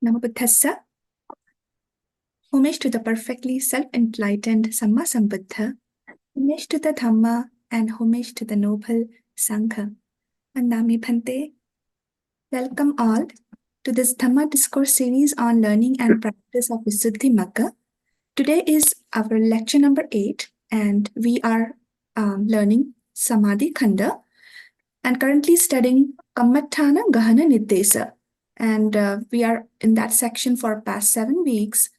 Namo Buddhassa. Homage to the perfectly self-enlightened Sammasambuddha. Homage to the Dhamma and homage to the noble Sangha. Vandami Bhante. Welcome all to this Dhamma discourse series on learning and practice of Visuddhimagga. Today is our lecture number 8 and we are learning Samādhi khandha and currently studying Kammaṭṭhāna Gahana Nirdesa. And we are in that section for past 7 weeks.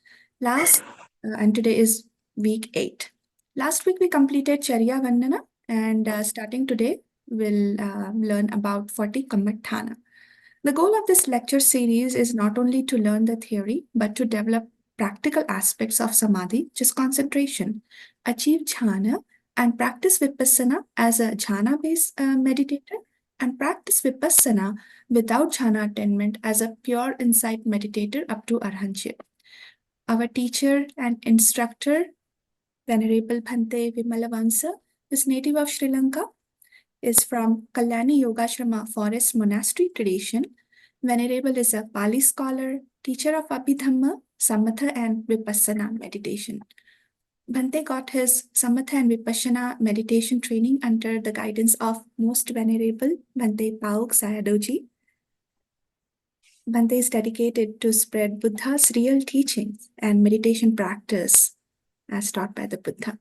And today is week 8. Last week we completed Charya Vandana and starting today we'll learn about 40 Kammaṭṭhāna. The goal of this lecture series is not only to learn the theory but to develop practical aspects of Samādhi, which is concentration, achieve jhana and practice vipassana as a jhana-based meditator and practice vipassana without jhana attainment as a pure insight meditator up to arhanship. Our teacher and instructor, Venerable Bhante Vimalavansa, is native of Sri Lanka, is from Kalyani Yogashrama Forest Monastery tradition. Venerable is a Pali scholar, teacher of Abhidhamma, Samatha and Vipassana meditation. Bhante got his Samatha and Vipassana meditation training under the guidance of Most Venerable Bhante Pauk Sayadoji. Bhante is dedicated to spread Buddha's real teachings and meditation practice as taught by the Buddha.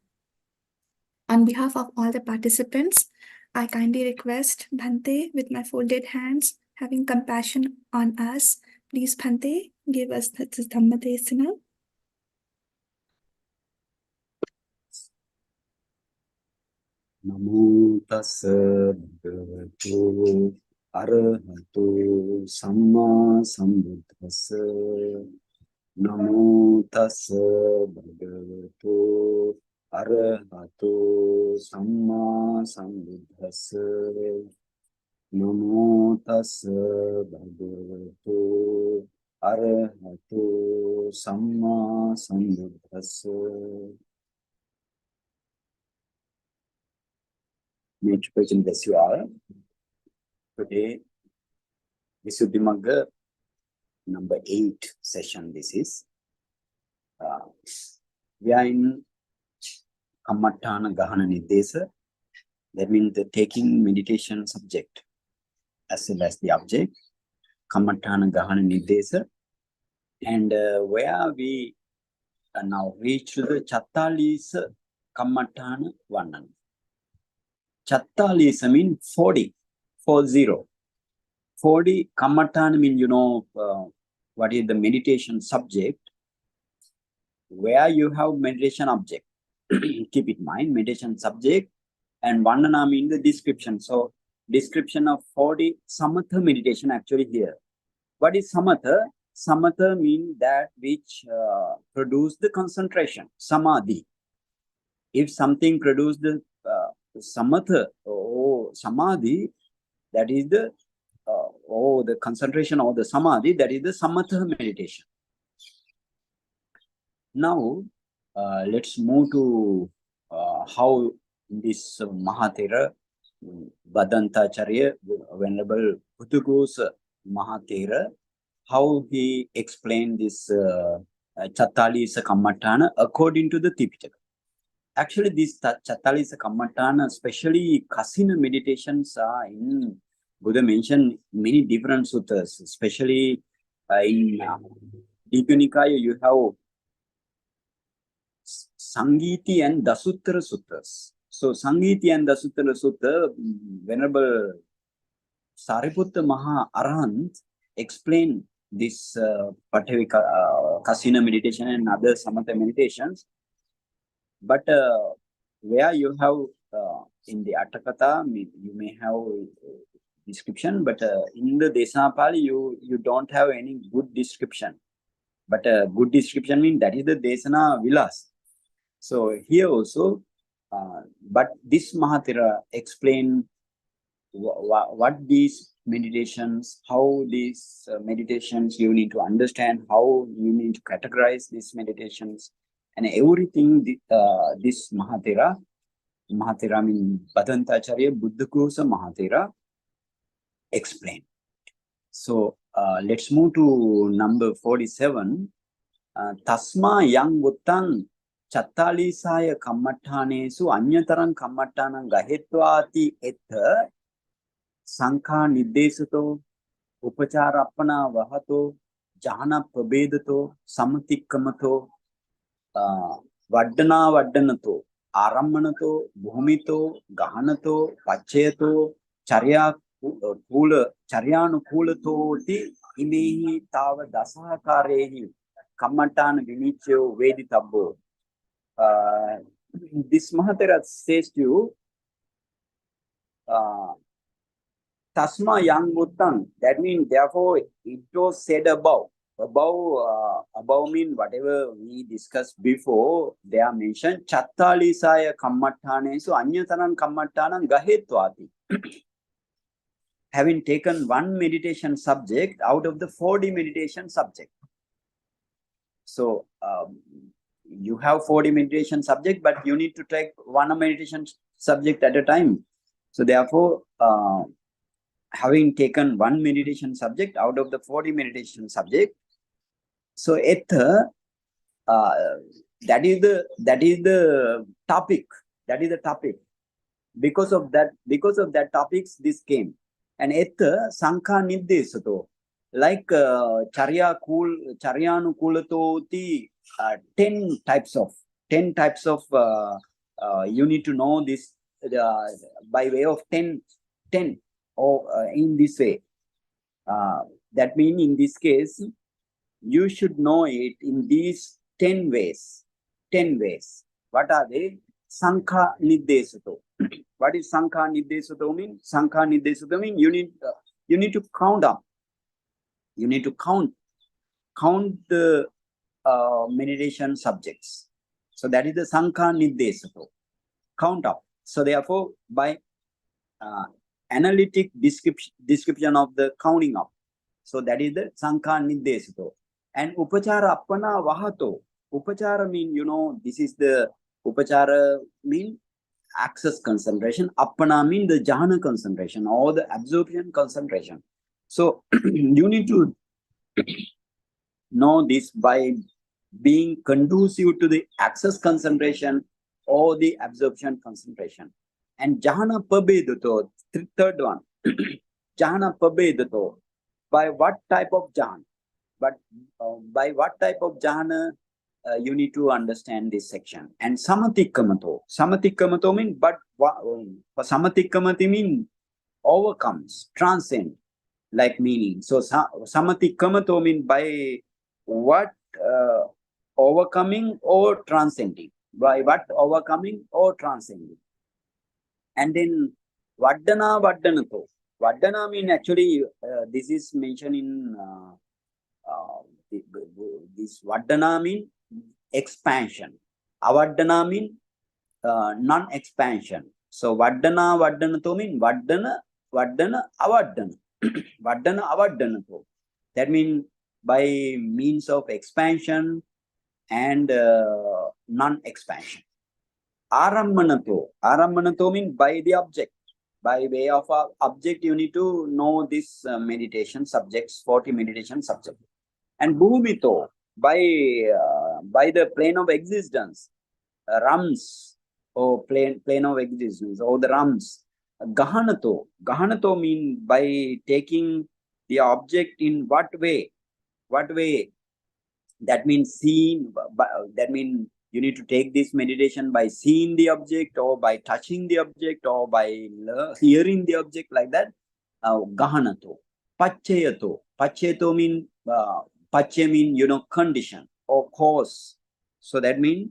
On behalf of all the participants, I kindly request Bhante with my folded hands, having compassion on us. Please, Bhante, give us the Dhamma Desana. Namo tassa bhagavato arahato samma sambuddhassa. Namo tassa bhagavato arahato samma sambuddhassa. Namo tassa bhagavato arahato samma sambuddhassa. May the person bless you all. Today, Visuddhimagga number 8 session. This is. We are in Kammaṭṭhāna Gahana Nirdesa. That means the taking meditation subject as well as the object. Kammaṭṭhāna Gahana Nirdesa. And where we are now reached to the Cattālīsakammaṭṭhānavaṇṇanā. Cattālīsa means 40, 40. 40, Kammaṭṭhāna means, what is the meditation subject, where you have meditation object. Keep it in mind, meditation subject, and Vandana means the description. So, description of 40 Samatha meditation actually here. What is Samatha? Samatha means that which produce the concentration, Samādhi. If something produce the Samatha or Samādhi, that is the the concentration or the Samādhi, that is the Samatha meditation. Now, let's move to how this Mahathera, Bhadantacharya, Venerable Buddhaghosa Mahathera, how he explained this Cattālīsakammaṭṭhāna according to the Tipitaka. Actually, this Cattālīsakammaṭṭhāna, especially Kasina meditations, are in Buddha mentioned many different suttas, especially in Digha Nikaya, you have Sangiti and Dasuttara suttas. So, Sangiti and Dasuttara sutta, Venerable Sariputta Maha Arahant explained this Kasina meditation and other Samatha meditations. But where you have in the Atthakatha, you may have description, but in the Desanapali, you don't have any good description. But good description means that is the Desana Vilas. So here also, but this Mahathera explain what these meditations, how these meditations you need to understand, how you need to categorize these meditations. And everything this Mahathera means Bhadantacharya Buddhaghosa Mahathera explained. So let's move to number 47. Tasma yang buttang Cattālīsakammaṭṭhānesu anyataram kammaṭṭhānam gahetvāti etha sankha niddesato upacharappana vahato jhana pabedato samatikkammato vaddana vaddanato arammanato bhumito gahanato pacheyato charyanukulatoti imehi tava dasahakarehi kammaṭṭhāna vinichyo veditabbo. This Mahatera says to you, Tasma yang buttang, that means therefore it was said above. Above mean whatever we discussed before, they are mentioned Cattālīsakammaṭṭhānesu anyataram kammaṭṭhānam gahetvāti. Having taken one meditation subject out of the 40 meditation subject. So you have 40 meditation subject, but you need to take one meditation subject at a time. So therefore, having taken one meditation subject out of the 40 meditation subject, so etha, that is the topic. That is the topic. Because of that topics, this came. And etha sankha niddesato, like charyanukulatoti, 10 types of you need to know this by way of 10 or in this way. That means in this case, you should know it in these 10 ways. 10 ways. What are they? Sankha niddesato. What is sankha niddesato mean? Sankha niddesato mean you need to count up. You need to count the meditation subjects. So that is the sankha niddesato. Count up. So therefore, by analytic description of the counting up. So that is the sankha niddesato. And upachara appana vahato. Upachara mean, this is the upachara mean access concentration. Appana mean the jhana concentration or the absorption concentration. So you need to know this by being conducive to the access concentration or the absorption concentration. And jhana pabedato, third one. Jhana pabedato. By what type of jhana? But by what type of jhana you need to understand this section. And samatikkammato. Samatikkammato means, but samatikkamati means overcomes, transcend, like meaning. So samatikkammato means by what overcoming or transcending. By what overcoming or transcending. And then vaddana vaddanato. Vaddana means actually this is mentioned in this vaddana means expansion. Avaddana means non-expansion. So vaddana vaddanato means vaddana avaddana. Vaddana avaddanato. That means by means of expansion and non-expansion. Arammanato. Arammanato means by the object. By way of object, you need to know this meditation subjects, 40 meditation subjects. And bhumito, by the plane of existence, rams, or plane of existence, or the rams. Gahanato. Gahanato means by taking the object in what way? What way? That means seeing, that means you need to take this meditation by seeing the object or by touching the object or by hearing the object, like that. Gahanato. Pacheyato. Pacheyato means, pache means, condition or cause. So that means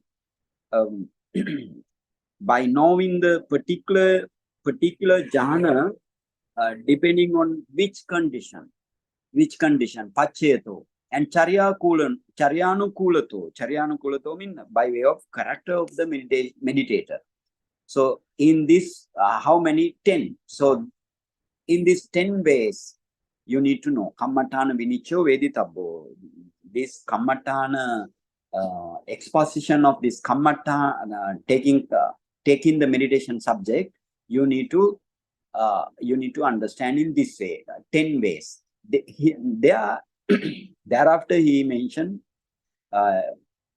by knowing the particular jhana, depending on which condition, pacheyato. And charyānukulato means by way of character of the meditator. So in this, how many? 10. So in these 10 ways, you need to know. Kammaṭṭhāna vinichyo veditabbo. This kammaṭṭhāna exposition of this kammaṭṭhāna, taking the meditation subject, you need to understand in this way, 10 ways. thereafter he mentioned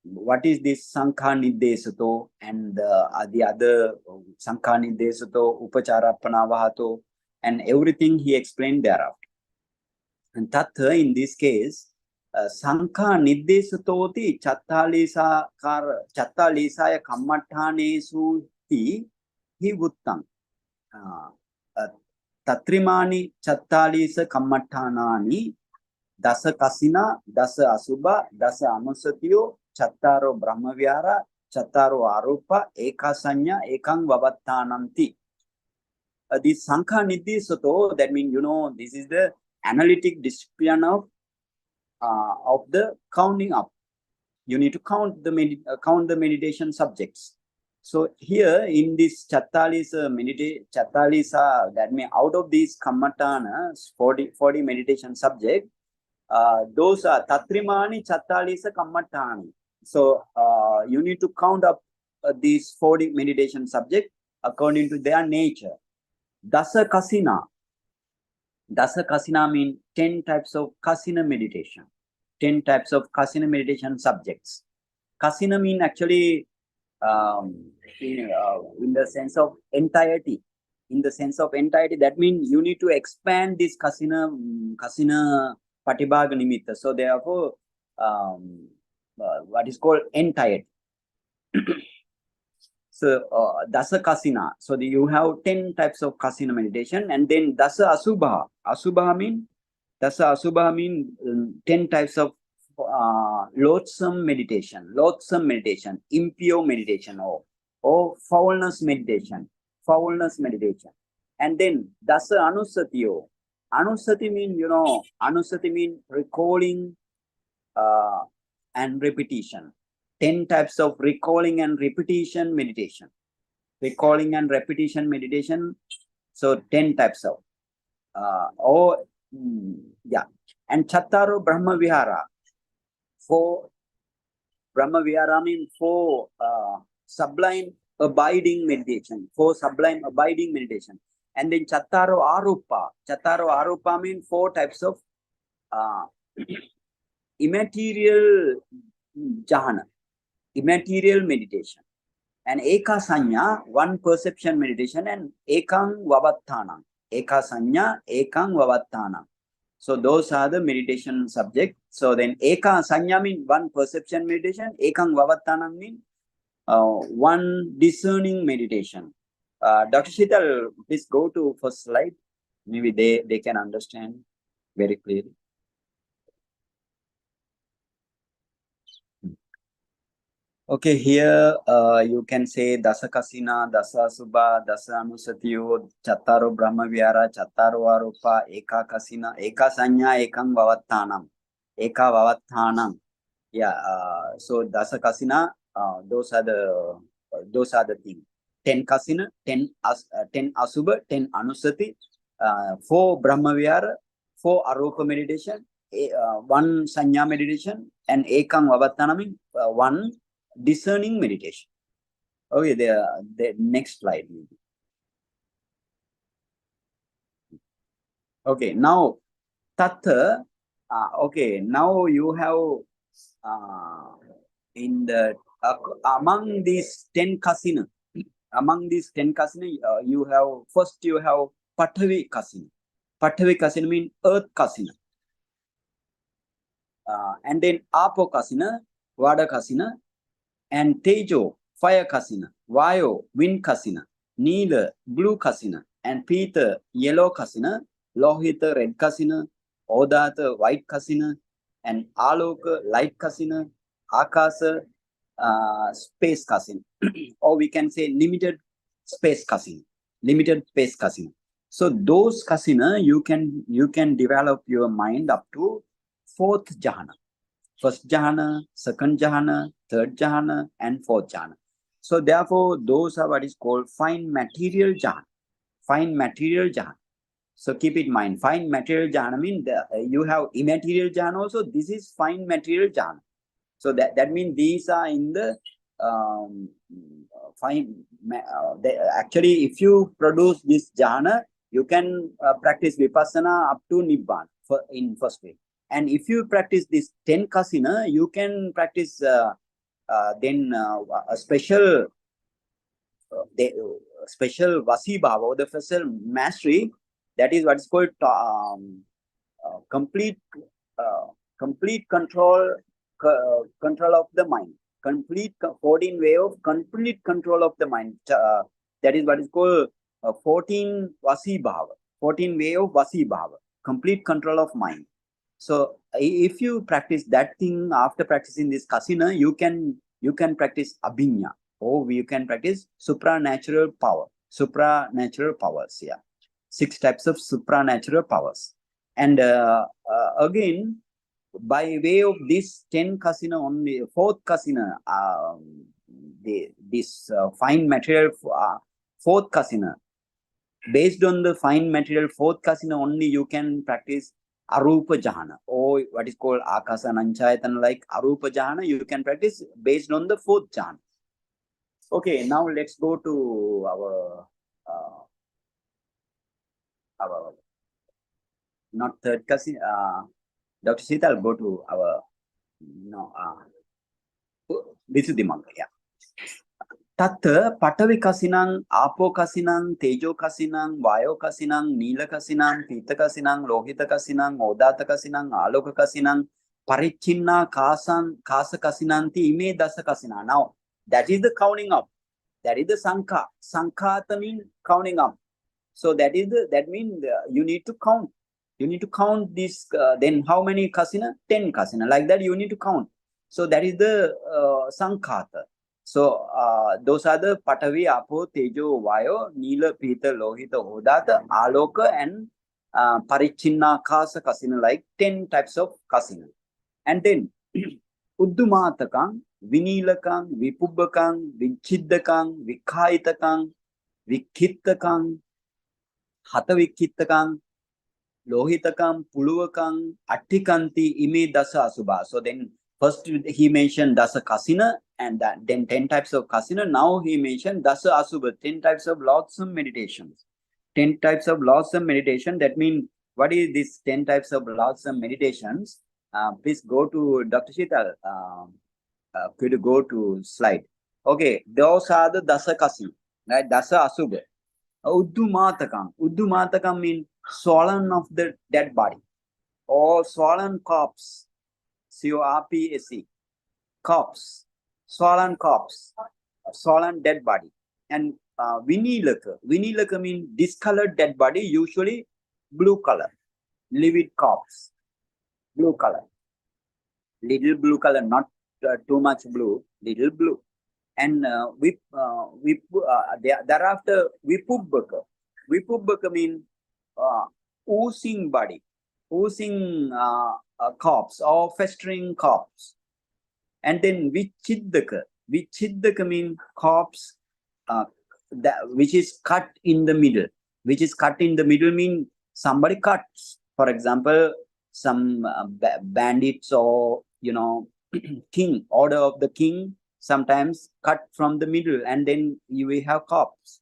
what is this Sankha Niddesato and the other Sankha Niddesato, Upacharapana Vahato, and everything he explained thereafter. And Tattha, in this case, Sankha Niddesatoti Cattālīsakammaṭṭhānesu hi vuttam. Tatrimani Cattālīsakammaṭṭhānāni dasa kasina, dasa asubha, dasa anusatiyo, chattaro brahmavihara, chattaro arupa, eka sanya, ekang vavattananti. This Sankha Niddesato, that means, this is the analytic discipline of the counting up. You need to count the meditation subjects. So here in this Cattālīsa, that means out of these Kammaṭṭhāna, 40 meditation subjects, those are Tatrimani Cattālīsakammaṭṭhāna. So you need to count up these 40 meditation subjects according to their nature. Dasa Kasina. Dasa Kasina means 10 types of Kasina meditation. 10 types of Kasina meditation subjects. Kasina means actually in the sense of entirety. In the sense of entirety, that means you need to expand this Kasina Patibhaga Nimitta. So therefore, what is called entirety. So Dasa Kasina. So you have 10 types of Kasina meditation, and then Dasa Asubha. Dasa Asubha means 10 types of loathsome meditation, impure meditation, or foulness meditation. And then Dasa Anusatiyo. Anusati means recalling and repetition. 10 types of recalling and repetition meditation. So 10 types of and Chattaro Brahmavihara. 4 Brahmavihara means 4 sublime abiding meditation. And then Chattaro Arupa means 4 types of immaterial jhana, immaterial meditation. And Eka Sanya, 1 perception meditation, and Ekang Vavatthana. Eka Sanya, Ekang Vavatthana. So those are the meditation subjects. So then Eka Sanya means 1 perception meditation, Ekang Vavatthana means 1 discerning meditation. Dr. Sheetal, please go to first slide. Maybe they can understand very clearly. Okay, here you can say Dasa Kasina, Dasa Asubha, Dasa Anusatiyo, Chattaro Brahmavihara, Chattaro Arupa, Eka Kasina, Eka Sanya, Ekang Vavattanam, Eka Vavattanam. Yeah, so Dasa Kasina, those are the things. 10 Kasina, 10 Asubha, 10 Anusati, 4 Brahmavihara, 4 Arupa meditation, 1 Sanya meditation, and Ekang Vavattanam, 1 discerning meditation. Okay, the next slide. Okay, now Tattha. Okay, now you have in the among these 10 kasina. You have Pathavi kasina. Pathavi kasina means earth kasina. And then Apo kasina, Vada kasina, and Tejo, fire kasina, Vayo, wind kasina, Neela, blue kasina, and Pita, yellow kasina, Lohita, red kasina, Odata, white kasina, and Aloka, light kasina, Akasa, space kasina, or we can say limited space kasina. So those kasina, you can develop your mind up to 4th jhana. 1st jhana, 2nd jhana, 3rd jhana, and 4th jhana. So therefore, those are what is called fine material jhana. So keep it in mind, fine material jhana means you have immaterial jhana also. This is fine material jhana. So that means these are in the actually, if you produce this jhana, you can practice vipassana up to Nibbana. in first way. And if you practice this 10 kasina, you can practice then a special special vasi bhava, or the special mastery, that is what is called complete control of the mind, complete 14 way of complete control of the mind. That is what is called 14 vasi bhava, 14 way of vasi bhava, complete control of mind. So if you practice that thing after practicing this kasina, you can practice abhinya, or you can practice supranatural power, supranatural powers. Yeah, 6 types of supranatural powers. And again, by way of this 10 kasina only, 4th kasina, this fine material 4th kasina, based on the fine material 4th kasina only, you can practice arupa jhana, or what is called akasa nanchayatana, like arupa jhana, you can practice based on the 4th jhana. Okay, now let's go to our not 3rd kasina. Dr. Sita, I'll go to our Visuddhimagga. Yeah. Tattha patavi kasinang, apo kasinang, tejo kasinang, vayo kasinang, nila kasinang, pita kasinang, lohita kasinang, odata kasinang, aloka kasinang, parichinna kasa kasinanti ime dasa kasina. Now, that is the counting up. That is the sankha. Sankhata means counting up. So that means you need to count. You need to count this. Then how many kasina? 10 kasina. Like that, you need to count. So that is the sankhata. So those are the patavi, apo, tejo, vayo, nila, pita, lohita, odata, aloka, and parichinna kasa kasina, like 10 types of kasina. And then uddumatakang, vinilakang, vipubbakang, vichiddakang, vikhaitakang, vikhittakang, hatavikhittakang, lohitakam, puluvakam, attikanti, ime dasa asubha. So then first he mentioned dasa kasina, and then 10 types of kasina. Now he mentioned dasa asubha, 10 types of loathsome meditations. 10 types of loathsome meditation. That means, what is this 10 types of loathsome meditations? Please go to Dr. Sheetal. Could you go to slide? Okay, those are the dasa kasina, right? Dasa asubha. Uddumatakam. Uddumatakam means swollen of the dead body, or swollen corpse. C-O-R-P-S-E. Corpse. Swollen corpse. Swollen dead body. And vinilaka. Vinilaka means discolored dead body, usually blue color. Livid corpse. Blue color. Little blue color, not too much blue, little blue. And thereafter, vipubbaka. Vipubbaka means oozing body, oozing corpse, or festering corpse. And then vichiddaka. Vichiddaka means corpse which is cut in the middle. Which is cut in the middle means somebody cuts. For example, some bandits, or king, order of the king, sometimes cut from the middle, and then you will have corpse.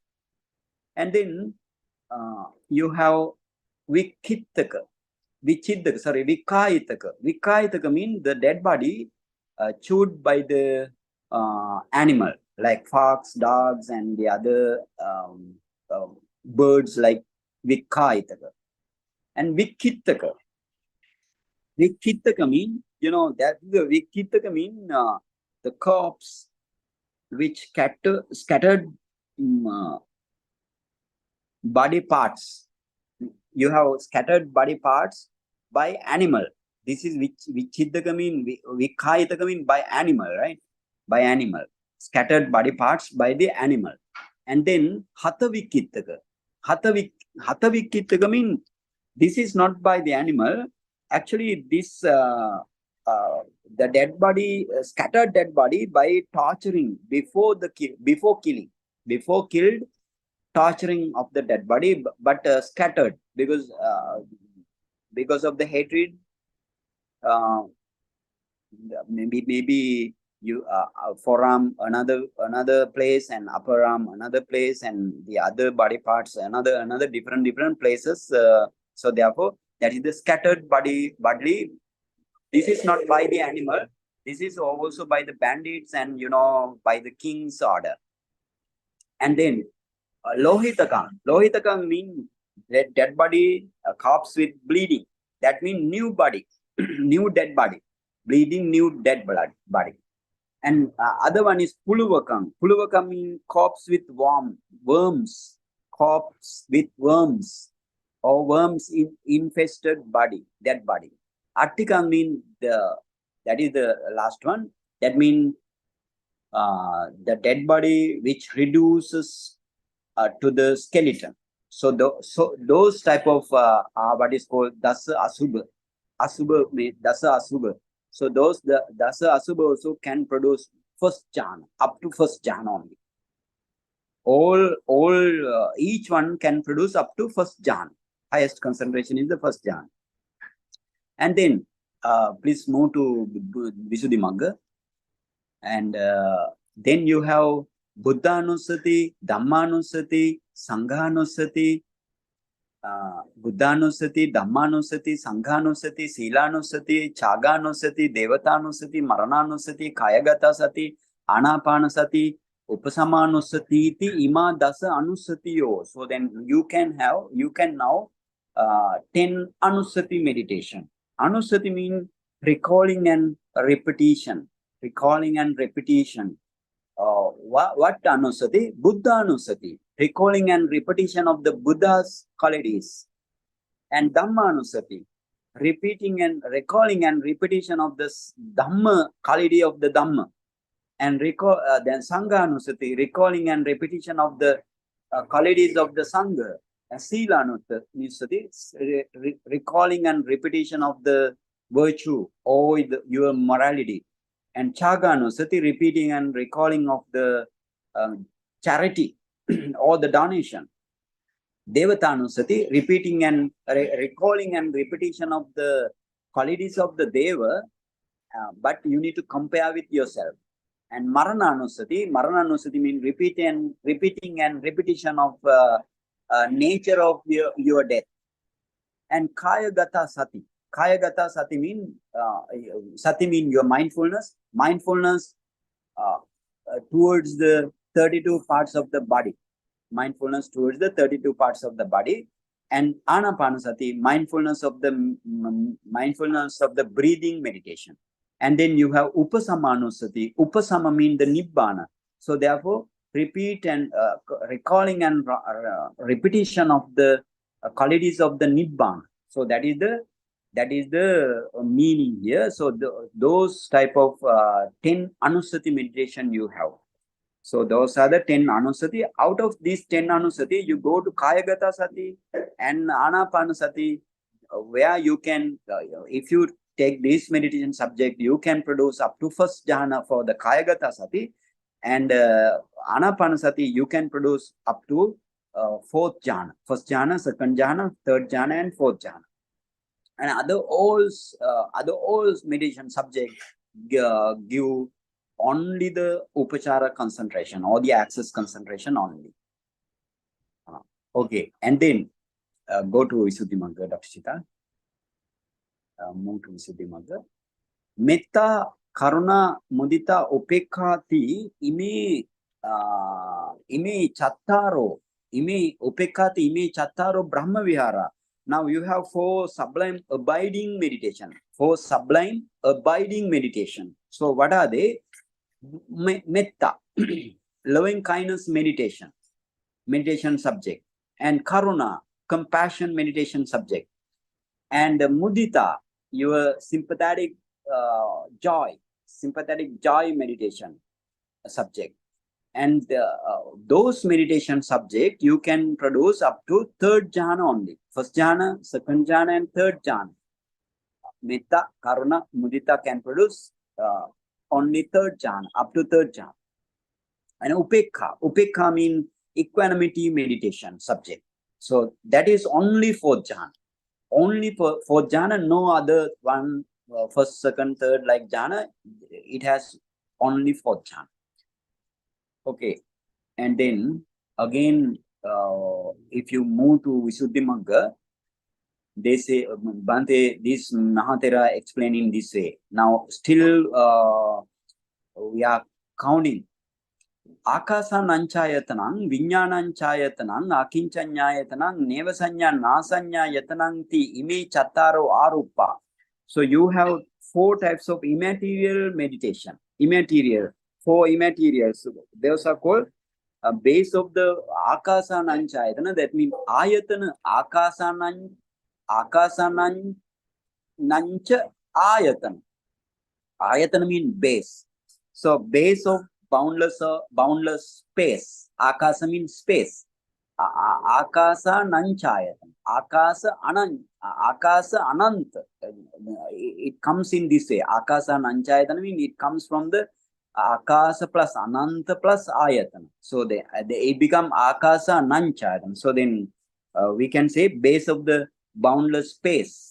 And then you have vikhitaka. Vichiddaka, sorry, vikayitaka. Vikayitaka means the dead body chewed by the animal, like fox, dogs, and the other birds, like vikayitaka. And vikhittaka. Vikhittaka means, that the vikhittaka means the corpse which scattered body parts. You have scattered body parts by animal. This is vichiddaka mean, vikhayitaka mean by animal, right? By animal. Scattered body parts by the animal. And then hatavikittaka. Hatavikittaka mean, this is not by the animal. Actually, this the dead body, scattered dead body, by torturing before killing, before killed, torturing of the dead body, but scattered because of the hatred. Maybe you forearm another place, and upper arm another place, and the other body parts another different places. So therefore, that is the scattered bodily. This is not by the animal. This is also by the bandits and, by the king's order. And then Lohitakam. Lohitakam means dead body, corpse with bleeding. That means new body, new dead body, bleeding new dead body. And other one is Puluvakam. Puluvakam means corpse with worms, corpse with worms, or worms infested body, dead body. Attikam means that is the last one. That means the dead body which reduces to the skeleton. So those type of what is called Dasa Asubha. Asubha means Dasa Asubha. So the Dasa Asubha also can produce first jhana, up to first jhana only. Each one can produce up to first jhana. Highest concentration is the first jhana. And then please move to Visuddhimagga. And then you have Buddhanusati, Dhammanusati, Sanghanusati, Buddhanusati, Dhammanusati, Sanghanusati, Silanusati, Chaganusati, Devatanusati, Marananusati, Kayagatasati, Anapanasati, Upasamanusati, Ima Dasa Anusatiyo. So then you can now 10 Anusati meditation. Anusati means recalling and repetition. Recalling and repetition. What Anusati? Buddha Anusati. Recalling and repetition of the Buddha's qualities. And Dhamma Anusati. Recalling and repetition of the Dhamma, quality of the Dhamma. And then Sangha Anusati. Recalling and repetition of the qualities of the Sangha. And Sila Anusati. Recalling and repetition of the virtue or your morality. And Chaganusati, repeating and recalling of the charity or the donation. Devatanusati, repeating and recalling and repetition of the qualities of the Deva, but you need to compare with yourself. And Marananusati means repeating and repetition of nature of your death. And Kayagata Sati. Kayagata Sati means Sati means your mindfulness. Mindfulness towards the 32 parts of the body. Mindfulness towards the 32 parts of the body. And Anapanasati, mindfulness of the breathing meditation. And then you have Upasamanusati. Upasama means the Nibbana. So therefore, repeat and recalling and repetition of the qualities of the Nibbana. So that is the meaning here. So those type of 10 Anusati meditation you have. So those are the 10 Anusati. Out of these 10 Anusati, you go to Kayagata Sati and Anapanasati, where you can, if you take this meditation subject, you can produce up to first jhana for the Kayagata Sati, and Anapanasati, you can produce up to fourth jhana. First jhana, second jhana, third jhana, and fourth jhana. And other all meditation subject give only the upachara concentration or the access concentration only. Okay, and then go to Visuddhimagga, Dr. Chita. Move to Visuddhimagga. Metta, Karuna, Mudita, Upekkati, ime chattaro, ime Upekkati, ime chattaro Brahma Vihara. Now you have 4 sublime abiding meditation. 4 sublime abiding meditation. So what are they? Metta, loving kindness meditation subject. And Karuna, compassion meditation subject. And Mudita, your sympathetic joy meditation subject. And those meditation subject you can produce up to 3rd jhana only. First jhana, second jhana, and 3rd jhana. Metta, Karuna, Mudita can produce only 3rd jhana, up to 3rd jhana. And Upekha means equanimity meditation subject. So that is only 4th jhana. Only for 4th jhana, no other one, first, second, third like jhana. It has only 4th jhana. Okay, and then again, if you move to Visuddhimagga, they say, Bhante, this Mahatera explaining this way. Now, still we are counting. Akasananchayatanang, Vinyananchayatanang, Akinchanyayatanang, Nevasanya, Nasanyayatanang, Ti Ime Chattaro Arupa. So you have 4 types of immaterial meditation. Immaterial, 4 immaterials. Those are called a base of the Akasananchayatana. That means Ayatana, Akasanancha Ayatana. Ayatana means base. So base of boundless space. Akasa means space. Akasa nanchayatan. Akasa anant. It comes in this way. Akasa nanchayatan means it comes from the Akasa plus Ananta plus Ayatana. So it become Akasa nanchayatan. So then we can say base of the boundless space.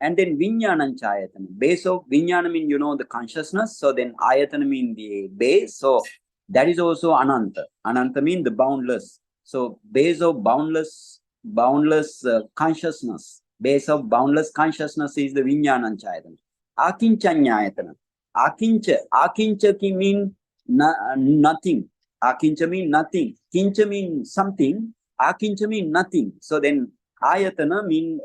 And then Vinyanam Chayatana. Base of Vinyana means, the consciousness. So then Ayatana means the base. So that is also Ananta. Ananta means the boundless. So base of boundless consciousness. Base of boundless consciousness is the Vinyanam Chayatana. Akinchanyayatana. Akincha means nothing. Akincha means nothing. Kincha means something. Akincha means nothing. So then Ayatana means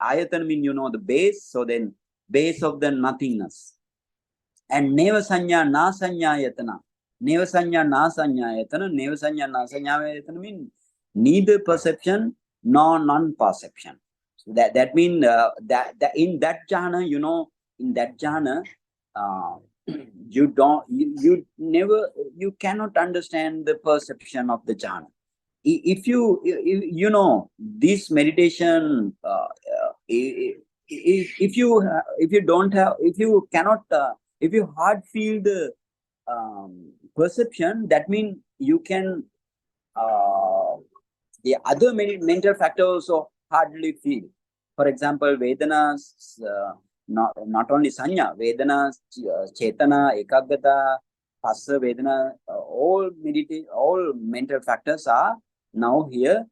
Ayatana means, the base. So then base of the nothingness. And Nevasanya Nasanyayatana. Nevasanya Nasanyayatana. Nevasanya Nasanyayatana means neither perception nor non-perception. So that means that in that jhana, in that jhana, you cannot understand the perception of the jhana. If you this meditation, if you hard feel the perception, that means you can the other mental factors also hardly feel. For example, Vedanas, not only Sanya, Vedanas, Chetana, Ekaggata, Phassa, Vedana, all mental factors are now here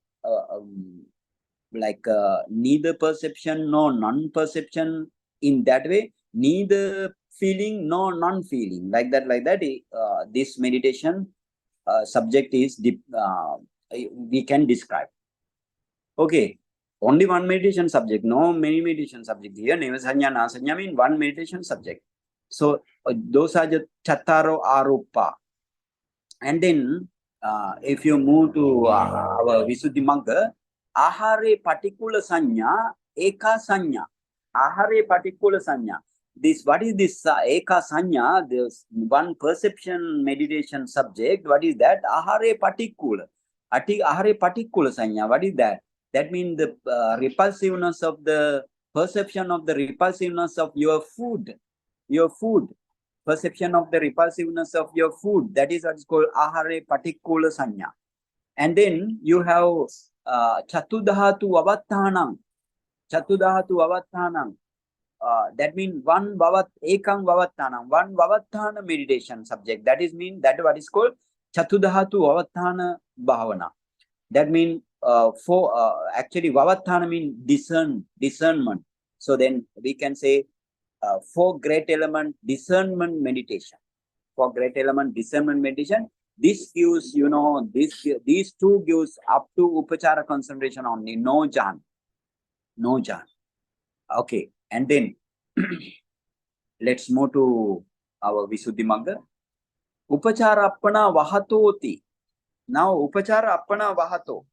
neither perception nor non-perception. In that way, neither feeling nor non-feeling. Like that, this meditation subject is we can describe. Okay, only one meditation subject, no many meditation subject here. Nevasanya Nasanya mean one meditation subject. So those are the Chattaro Arupa. And then if you move to our Visuddhimagga, Ahare particular Sanya, Eka Sanya. Ahare particular Sanya. What is this Eka Sanya? There's one perception meditation subject. What is that? Ahare particular. Ahare particular Sanya. What is that? That means the repulsiveness of the perception of the repulsiveness of your food. Your food. Perception of the repulsiveness of your food. That is what is called Ahare particular Sanya. And then you have Chattudhatu Vavattanam. Chattudhatu Vavattanam. That means one ekang Vavattanam. One Vavattana meditation subject. That is what is called Chattudhatu Vavattana Bhavana. That means actually Vavattana means discernment. So then we can say 4 great element discernment meditation. 4 great element discernment meditation. This gives, these 2 gives up to Upachara concentration only, no jhana. No jhana. Okay, and then let's move to our Visuddhimagga. Upachara appana vahatoti. Now Upachara appana vahato.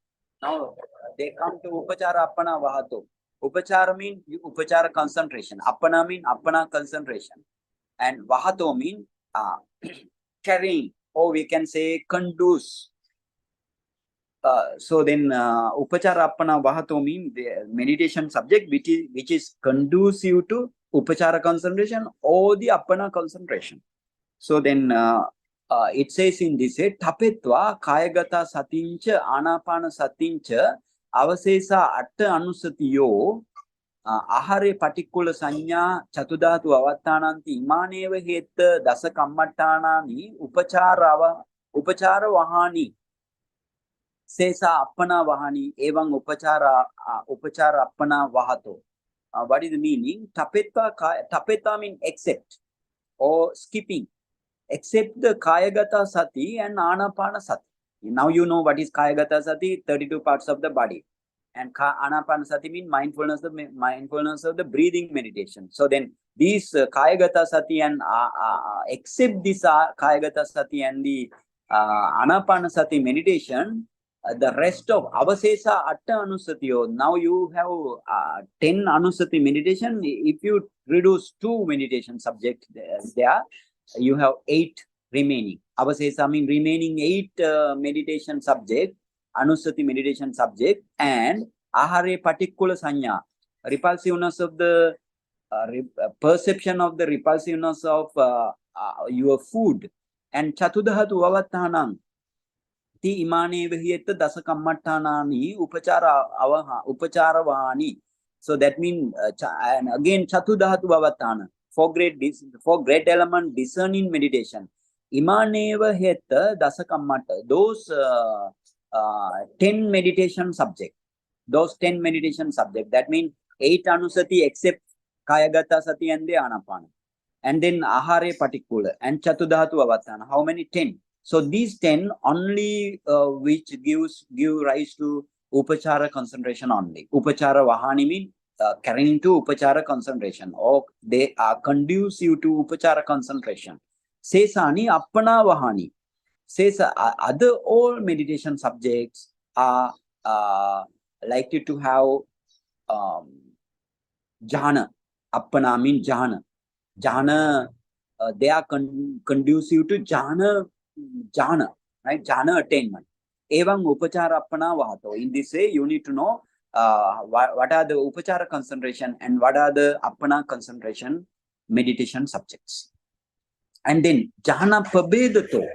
Now they come to Upachara appana vahato. Upachara means Upachara concentration. Appana means Appana concentration. And Vahato means carrying, or we can say conduce. So then Upachara Appana Vahato means the meditation subject which is conducive to Upachara concentration or the Appana concentration. So then it says in this way, Tapetva Kayagata Satincha Anapana Satincha Avasesa Atta Anusatiyo Ahare particular Sanya Chatudhatu Avattananti Imaneva Heta Dasakammaṭṭhānani Upachara Vahani. Sesa appana vahani evam upachara appana vahato. What is the meaning? Tapeta means except or skipping. Except the Kayagata Sati and Anapana Sati. Now you know what is Kayagata Sati, 32 parts of the body. And Anapana Sati means mindfulness of the breathing meditation. So then these Kayagata Sati and except this Kayagata Sati and the Anapana Sati meditation, the rest of Avasesa Atta Anusatiyo, now you have 10 Anusati meditation. If you reduce 2 meditation subjects there, you have 8 remaining. Avasesa means remaining 8 meditation subject, Anusati meditation subject, and Ahare particular Sanya, repulsiveness of the perception of the repulsiveness of your food, and Chatudahatu Vavattanam. Ti imane vihiyetta dasakammaṭṭhānāni upachara vāni. So that means, and again, Chatudahatu Vavattāna. For great element discerning meditation. Imaneva heta dasakammaṭṭha. Those 10 meditation subject. Those 10 meditation subject. That means 8 anusati except Kayagata Sati and the Anapana. And then Ahare particular and Chatudahatu Vavattāna. How many? 10. So these 10 only which give rise to upachara concentration only. Upachara vahani means carrying to upachara concentration, or they are conducive to upachara concentration. Sesani appana vahani. Says other all meditation subjects are likely to have jhana. Appana means jhana. Jhana, they are conducive to jhana, right? Jhana attainment. Evam upachara appana vahato. In this way, you need to know what are the upachara concentration and what are the appana concentration meditation subjects. And then jhana pabedato.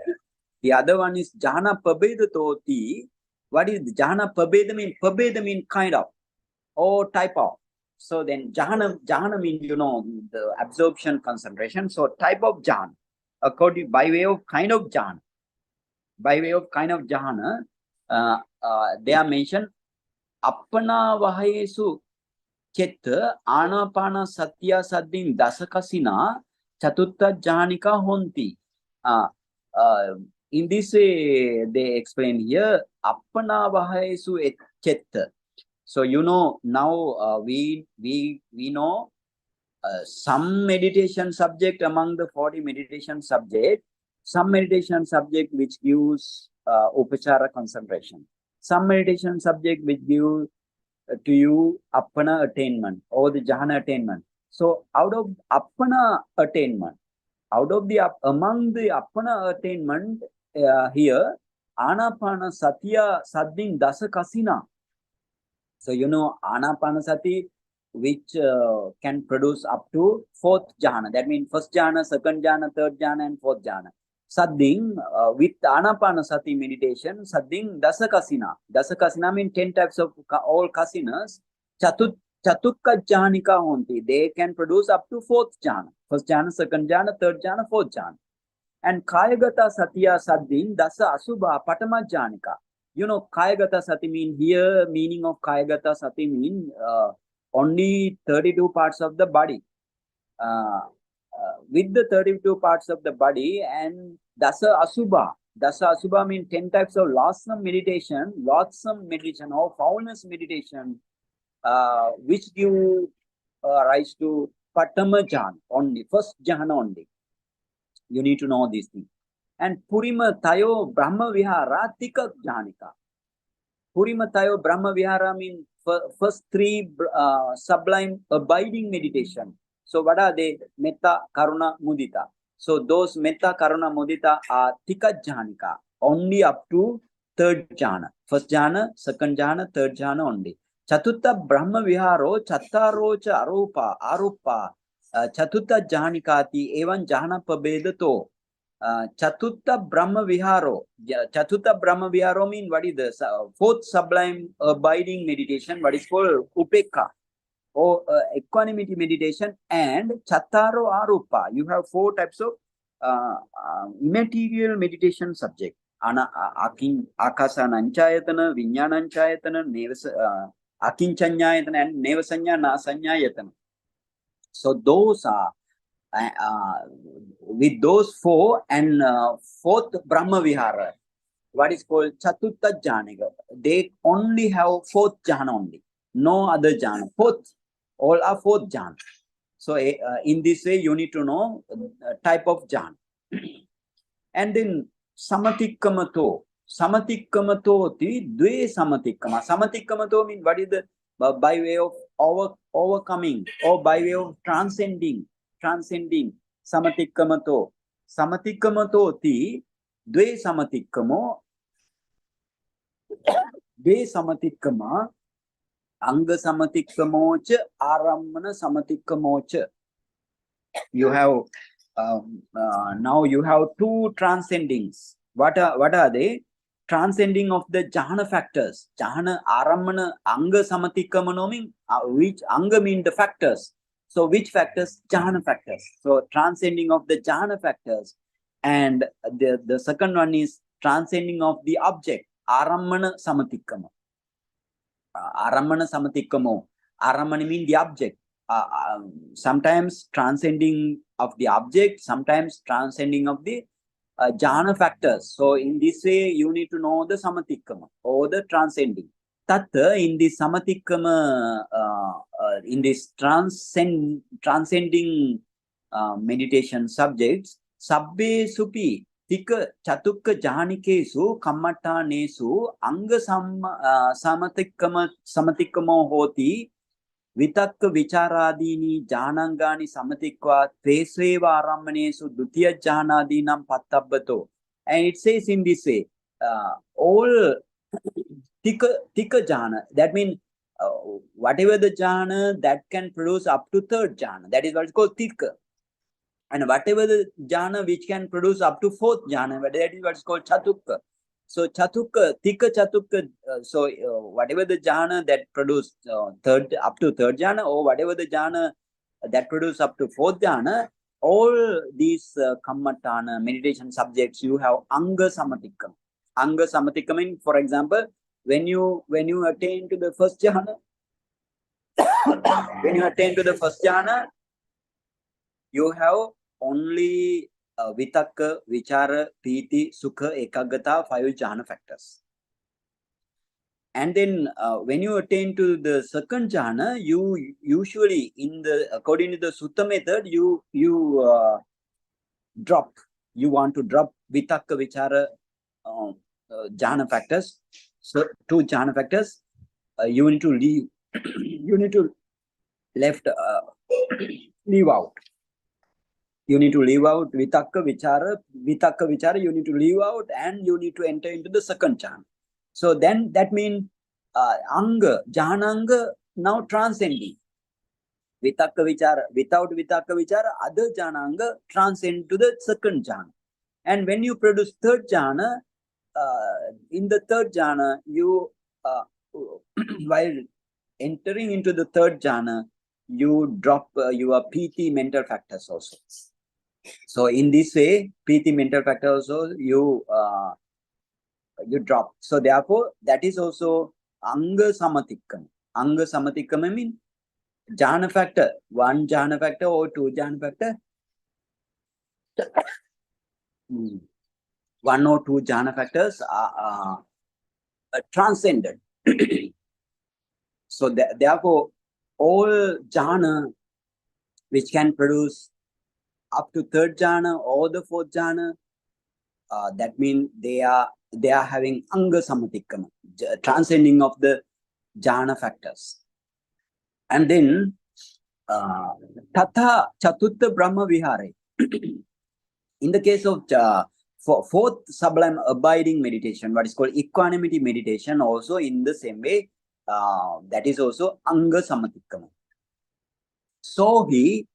The other one is jhana pabedati. What is jhana pabeda mean? Pabeda mean kind of or type of. So then jhana means, you know, the absorption concentration. So type of jhana, according by way of kind of jhana. By way of kind of jhana, they are mentioned appana vahayesu chetta anapana satya saddin dasakasina chatutta jhanika honti. In this way, they explain here appana vahayesu chetta. So you know now we know some meditation subject among the 40 meditation subject, some meditation subject which gives upachara concentration, some meditation subject which gives to you appana attainment or the jhana attainment. So out of appana attainment, among the appana attainment here, anapana satya saddin dasakasina. So you know anapanasati, which can produce up to 4th jhana. That means 1st jhana, 2nd jhana, 3rd jhana, and 4th jhana. Sadding with anapanasati meditation, sadding dasakasina. Dasakasina means 10 types of all kasinas. Chatukka jhanika honti. They can produce up to 4th jhana. 1st jhana, 2nd jhana, 3rd jhana, 4th jhana. And kayagata satya saddin dasa asubha patama jhanika. You know, Kayagata Sati mean here, meaning of Kayagata Sati mean only 32 parts of the body. With the 32 parts of the body and Dasa Asubha. Dasa Asubha means 10 types of loathsome meditation or foulness meditation, which give rise to Patama Jhana only, 1st Jhana only. You need to know these things. And Purima Tayo Brahma Vihara Tika Jhanika. Purima Tayo Brahma Vihara means first 3 sublime abiding meditation. So what are they? Metta, Karuna, Mudita. So those Metta, Karuna, Mudita are Tika Jhanika, only up to 3rd Jhana. 1st Jhana, 2nd Jhana, 3rd Jhana only. Chatutta Brahma Viharo, Chattarocha Arupa, Chatutta Jhanikati, Evan Jhana Pabedato. Chatutta Brahma Viharo. Chatutta Brahma Viharo means what is the 4th sublime abiding meditation, what is called Upekha or equanimity meditation, and Chattaro Arupa. You have 4 types of immaterial meditation subject. Akasananchayatana, Vinyananchayatana, Akinchanyayatana, and Nevasanya, Nasanyayatana. So those are with those four and fourth Brahma Vihara, what is called Chatutta Jhana. They only have fourth jhana only, no other jhana. Fourth, all are fourth jhana. So in this way, you need to know type of jhana. And then Samatikkamato. Samatikkamato ti dve samatikkama. Samatikkamato means what is the by way of overcoming or by way of transcending. Samatikkamato. Samatikkamato ti dve samatikkamo. Dve samatikkama. Anga samatikamocha, aramana samatikamocha. You have now you have two transcendings. What are they? Transcending of the jhana factors. Jhana aramana anga samatikamano mean which anga mean the factors. So which factors? Jhana factors. So transcending of the jhana factors, and the second one is transcending of the object. Aramana samatikama. Aramana samatikamo. Aramana mean the object. Sometimes transcending of the object, sometimes transcending of the jhana factors. So in this way, you need to know the samatikama or the transcending. Tattha in this samatikama, in this transcending meditation subjects, sabbe supi tika chatukka jhanikesu kammaṭṭhānesu anga samatikamo hoti vitakka vicharadini jhanangani samatikva tvesveva arammanesu dutiya jhanadinam pattabbato. And it says in this way, all tika jhana, that means whatever the jhana that can produce up to third jhana, that is what is called tika. And whatever the jhana which can produce up to fourth jhana, that is what is called chatukka. So chatukka, tika chatukka, so whatever the jhana that produce third up to third jhana, or whatever the jhana that produce up to fourth jhana, all these kammaṭṭhāna meditation subjects, you have anga samatikam. Anga samatikam means, for example, when you attain to the first jhana, when you attain to the first jhana, you have only vitakka, vichara, piti, sukha, ekaggata, 5 jhana factors. And then when you attain to the second jhana, you usually according to the sutta method, you want to drop vitakka, vichara, jhana factors. So 2 jhana factors, you need to leave. You need to leave out. You need to leave out vitakka, vichara, you need to leave out, and you need to enter into the second jhana. So then that means anga, jhananga now transcending. Vitakka, vichara, without vitakka, vichara, other jhananga transcend to the second jhana. And when you produce third jhana, in the third jhana, you while entering into the third jhana, you drop your piti mental factors also. So in this way, piti mental factor also you drop. So therefore, that is also anga samatikam. Anga samatikam means jhana factor, 1 jhana factor or 2 jhana factor. 1 or 2 jhana factors are transcended. So therefore, all jhana which can produce up to third jhana or the fourth jhana, that means they are having anga samatikama, transcending of the jhana factors. And then tatha chatutta brahma vihare. In the case of fourth sublime abiding meditation, what is called equanimity meditation, also in the same way, that is also anga samatikama. So pihi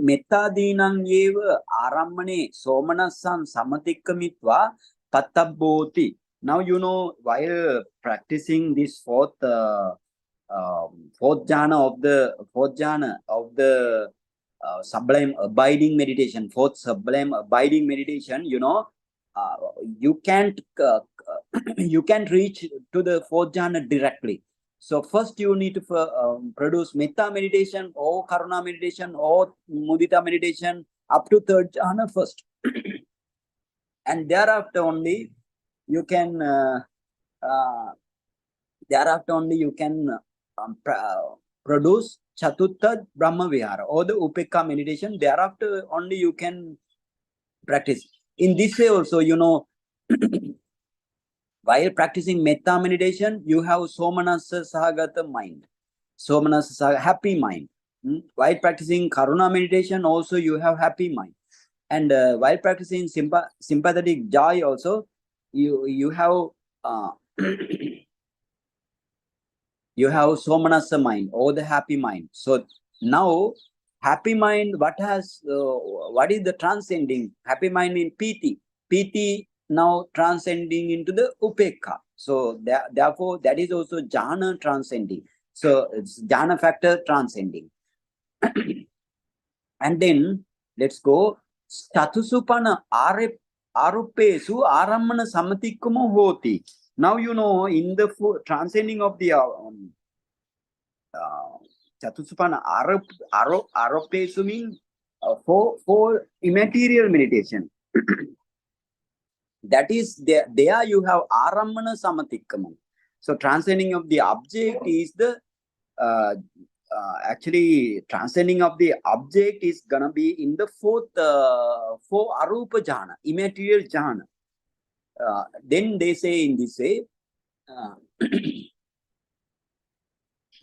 mettadinang yeva arammane somanasan samatikkamitva tattabboti. Now you know, while practicing this fourth jhana of the sublime abiding meditation, fourth sublime abiding meditation, you know, you can't reach to the fourth jhana directly. So first you need to produce metta meditation or karuna meditation or mudita meditation up to third jhana first. And thereafter only you can produce Chatutta Brahma Vihara or the Upekka meditation. Thereafter only you can practice. In this way also, you know, while practicing metta meditation, you have Somanasa Sahagata mind, Somanasa happy mind. While practicing Karuna meditation, also you have happy mind. And while practicing sympathetic joy, also you have you have Somanasa mind or the happy mind. So now happy mind, what is the transcending? Happy mind in Piti. Piti now transcending into the Upekka. So therefore that is also jhana transcending. So it's jhana factor transcending. And then let's go. Statusupana arupesu aramana samatikkumo hoti. Now you know in the transcending of the Chatusupana arupesu means for immaterial meditation. That is there you have aramana samatikkamam. So transcending of the object is the actually transcending of the object is gonna be in the four arupa jhana, immaterial jhana. Then they say in this way,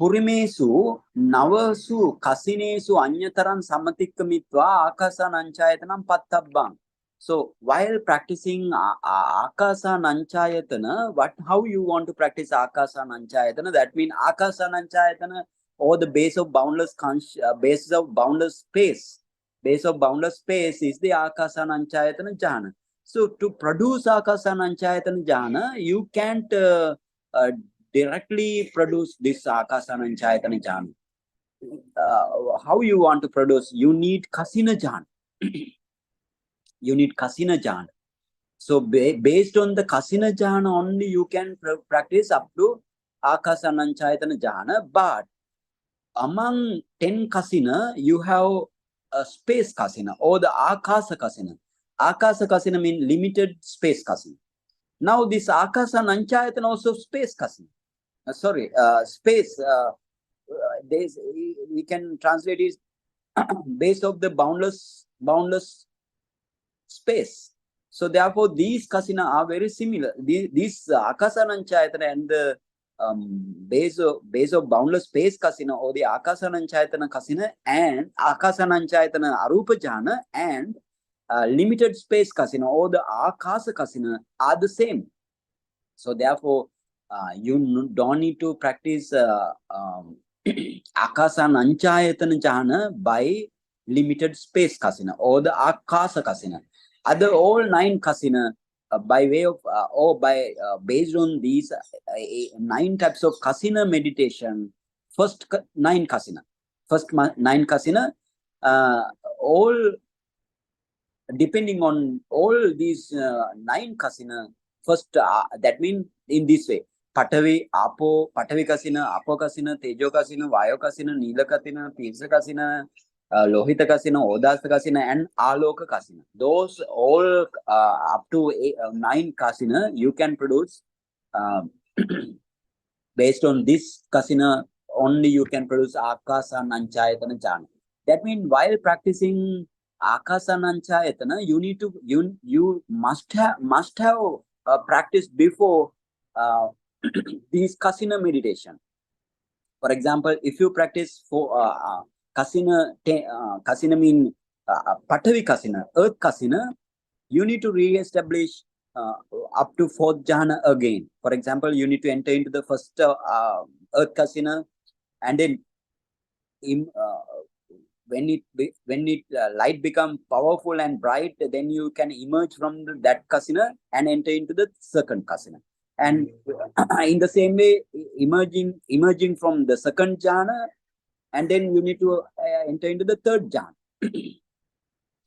Purimesu navasu kasinesu anyataran samatikkamitva akasananchayatanam pattabbam. So while practicing akasananchayatana, how you want to practice akasananchayatana? That means akasananchayatana or the base of boundless basis of boundless space. Base of boundless space is the akasananchayatana jhana. So to produce akasananchayatana jhana, you can't directly produce this akasananchayatana jhana. How you want to produce? You need kasina jhana. You need kasina jhana. So based on the kasina jhana only you can practice up to akasananchayatana jhana. But among 10 kasina, you have a space kasina or the akasa kasina. Akasa kasina means limited space kasina. Now this akasananchayatana also space kasina. Space. We can translate it based of the boundless space. So therefore these kasina are very similar. These akasananchayatana and the base of boundless space kasina or the akasananchayatana kasina and akasananchayatana arupa jhana and limited space kasina or the akasa kasina are the same. So therefore you don't need to practice akasananchayatana jhana by limited space kasina or the akasa kasina. Other all 9 kasina by way of or by based on these 9 types of kasina meditation, first 9 kasina, all depending on all these 9 kasina, first that means in this way: Patavi kasina, apo kasina, tejo kasina, vayo kasina, nila kasina, pisa kasina, lohita kasina, odasa kasina, and aloka kasina. Those all up to 9 kasina you can produce. Based on this kasina only you can produce akasananchayatana jhana. That means while practicing akasananchayatana, you must have practiced before these kasina meditation. For example, if you practice for kasina mean patavi kasina, earth kasina, you need to re-establish up to 4th jhana again. For example, you need to enter into the first earth kasina, and then when light become powerful and bright, then you can emerge from that kasina and enter into the second kasina. And in the same way, emerging from the second jhana, and then you need to enter into the third jhana.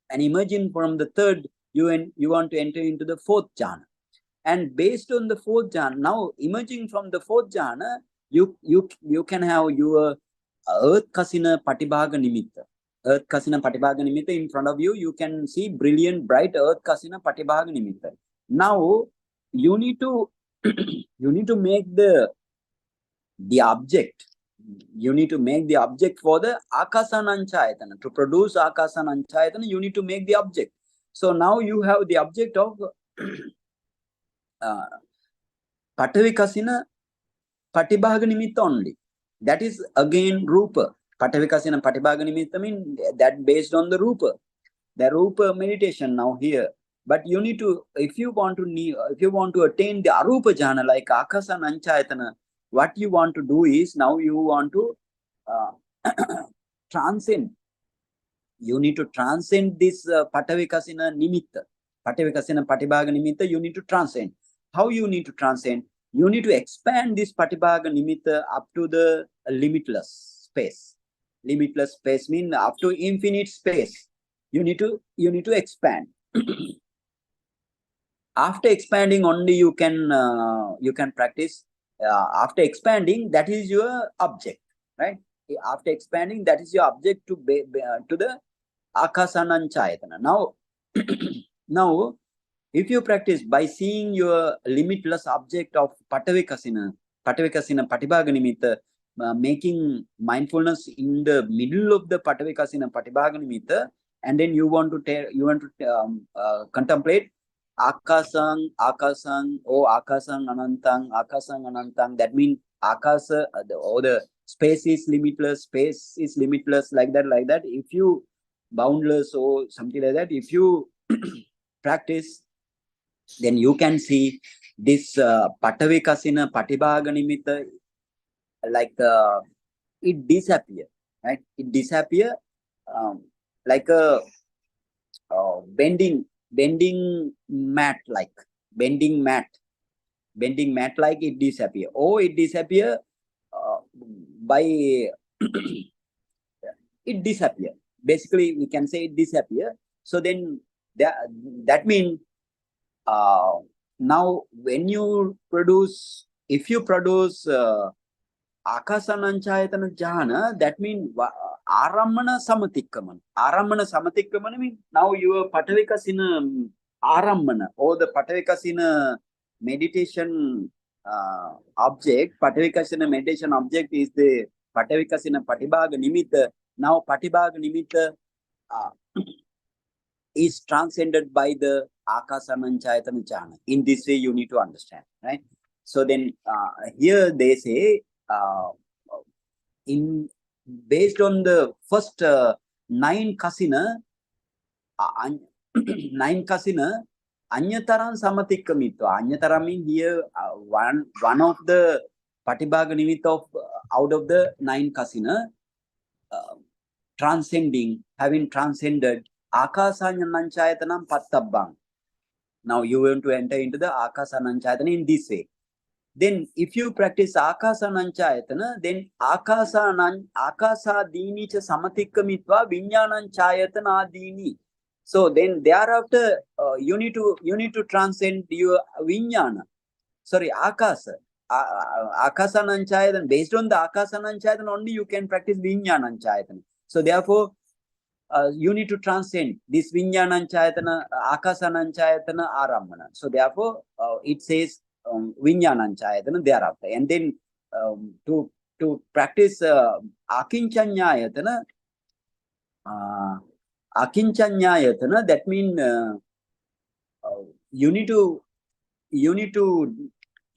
And emerging from the third, you want to enter into the fourth jhana. And based on the fourth jhana, now emerging from the fourth jhana, you can have your earth kasina patibhaga nimitta. Earth kasina patibhaga nimitta in front of you. You can see brilliant, bright earth kasina patibhaga nimitta. Now you need to you need to make the object. You need to make the object for the akasananchayatana. To produce akasananchayatana, you need to make the object. So now you have the object of Patavi kasina patibhaga nimitta only. That is again rupa. Patavi kasina patibhaga nimitta means that based on the rupa. The rupa meditation now here. But you need to, if you want to attain the arupa jhana like akasananchayatana, what you want to do is now you want to transcend. You need to transcend this patavikasina nimitta. Patavikasina patibhaga nimitta, you need to transcend. How you need to transcend? You need to expand this patibhaga nimitta up to the limitless space. Limitless space means up to infinite space. You need to expand. After expanding only you can practice. After expanding, that is your object, right? After expanding, that is your object to the akasananchayatana. Now now if you practice by seeing your limitless object of patavikasina patibhaga nimitta, making mindfulness in the middle of the patavikasina patibhaga nimitta, and then you want to contemplate akasang, akasang anantang. That means akasa, or the space is limitless, like that. If you boundless or something like that, if you practice, then you can see this patavikasina patibhaga nimitta, like it disappear, right? It disappear like a bending mat, like bending mat like it disappear, or it disappear by it disappear. Basically we can say it disappear. So then that means now when you produce, if you produce akasananchayatana jhana, that means Arammana Samatikkamana. Arammana Samatikkamana means now your Patavikasina Arammana, or the Patavikasina meditation object. Patavikasina meditation object is the Patavikasina Patibhaga Nimitta. Now Patibhaga Nimitta is transcended by the Akasananchayatana jhana. In this way you need to understand, right? So then here they say based on the first 9 kasina, anyataram samatikkamitva. Anyataram means here one of the patibhaga nimitta of out of the 9 kasina, having transcended akasananchayatanam pattabbang. Now you want to enter into the akasananchayatana in this way. Then if you practice akasananchayatana, then akasadini cha samatikkamitva vinyananchayatana adini. So then thereafter you need to transcend your vinyana. Sorry, akasa. Akasananchayatana. Based on the akasananchayatana only you can practice vinyananchayatana. So therefore you need to transcend this vinyananchayatana, akasananchayatana arammana. So therefore it says vinyananchayatana thereafter. And then to practice akinchanyayatana, that means you need to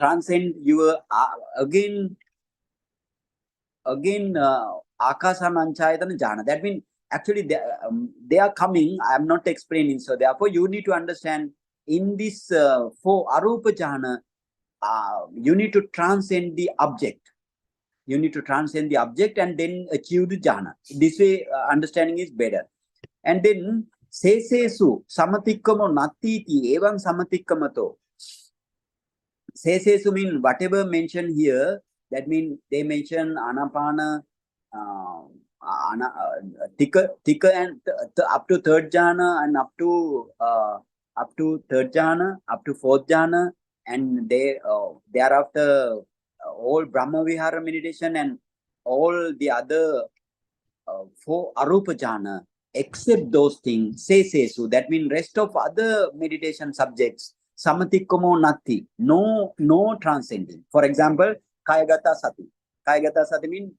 transcend your again akasananchayatana jhana. That means actually they are coming. I am not explaining. So therefore you need to understand in this for arupa jhana, you need to transcend the object. You need to transcend the object and then achieve the jhana. This way understanding is better. And then sesesu samatikkamo nattiti evam samatikkamato. Sesesu means whatever mentioned here. That means they mention anapana, tika and up to 3rd jhana and up to up to third jhana, up to fourth jhana, and thereafter all Brahma Vihara meditation and all the other four Arupa jhana, except those things, so that means rest of other meditation subjects, Samatikkomo Natti, no transcending. For example, Kayagata Sati. Kayagata Sati means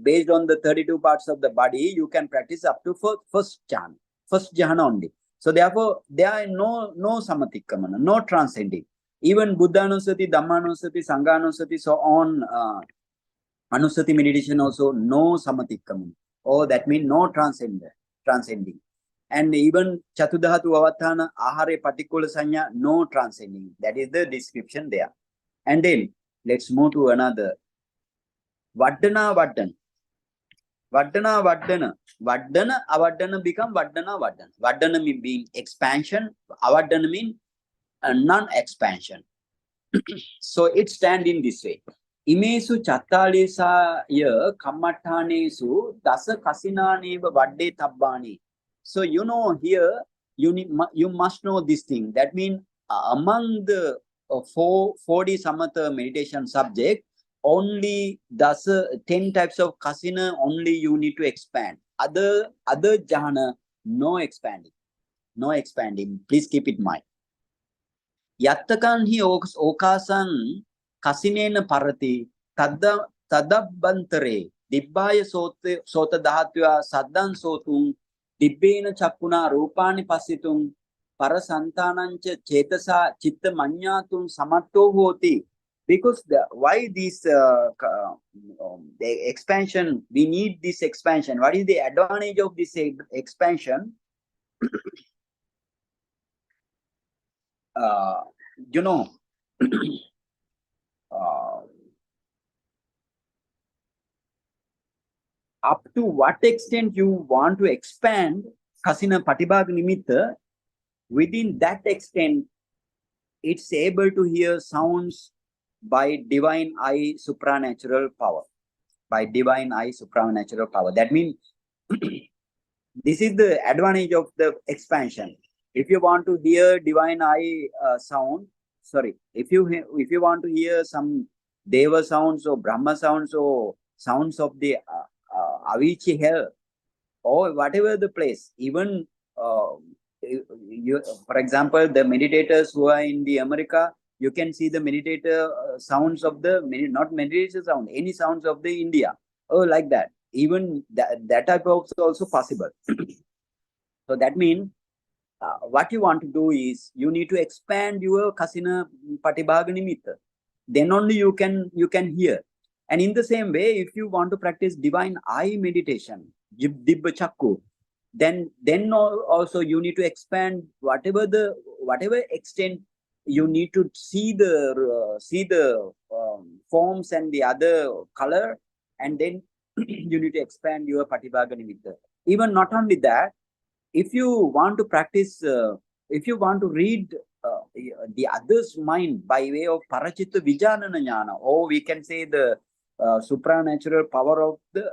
based on the 32 parts of the body, you can practice up to first jhana only. So therefore, there are no Samatikkamana, no transcending. Even Buddhanusati, Dhammanusati, Sanghanusati, so on, Anusati meditation also, no Samatikkamana. Oh, that means no transcending. And even Chatudhatu Avathana, Ahare particular Sanya, no transcending. That is the description there. And then let's move to another. Vaddana. Avaddana become Vaddana. Vaddana mean being expansion. Avaddana mean non-expansion. So it stand in this way. Imesu Cattālīsakammaṭṭhānesu dasa kasināneva vadde tabbāni. So you know here, you must know this thing. That means among the 40 samatha meditation subject, only 10 types of kasina only you need to expand. Other jhana, no expanding. Please keep it in mind. Yattakan hi okasan kasinena parati tadabbantare dibbaya sota dhahatva saddan sotum dibbena chakkuna rupani pasitum parasantanancha chetasa chitta manyatum samatto hoti. Because why this the expansion, we need this expansion. What is the advantage of this expansion? You know, up to what extent you want to expand Kasina Patibhaga Nimitta, within that extent, it's able to hear sounds by divine eye supranatural power. That means this is the advantage of the expansion. If you want to hear divine eye sound, if you want to hear some Deva sounds or Brahma sounds or sounds of the Avicii hell or whatever the place, even for example, the meditators who are in the America, you can see the meditator sounds of the, not meditation sound, any sounds of the India, like that. Even that type of also possible. So that means what you want to do is you need to expand your Kasina Patibhaga Nimitta. Then only you can hear. And in the same way, if you want to practice divine eye meditation, Dibba Chakku, then also you need to expand whatever extent you need to see the forms and the other color, and then you need to expand your Patibhaga Nimitta. Even not only that, if you want to practice, if you want to read the other's mind by way of Parachitta Vijanana Jnana, or we can say the supernatural power of the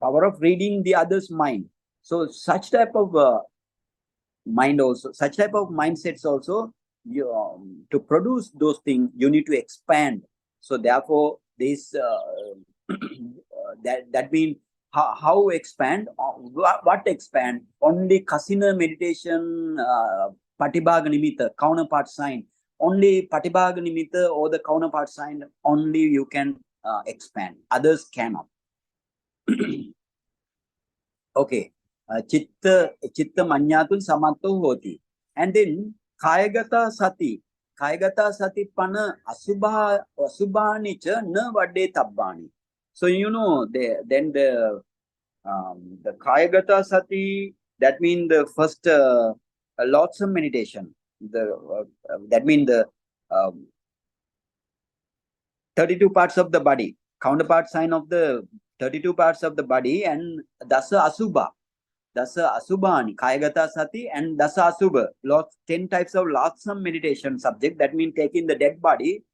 power of reading the other's mind. So such type of mindsets also, to produce those things, you need to expand. So therefore, this that means how expand? What expand? Only Kasina meditation, Patibhaga Nimitta, counterpart sign. Only Patibhaga Nimitta or the counterpart sign, only you can expand. Others cannot. Okay. Chitta manyatun samatto hoti. And then Kayagata Sati pana asubhani cha na vadde tabbani. So you know, then the Kayagata Sati, that means the first lots of meditation. That means the 32 parts of the body, counterpart sign of the 32 parts of the body, and Dasa Asubhani, Kayagata Sati and Dasa Asubha, 10 types of lots of meditation subject. That means taking the dead body,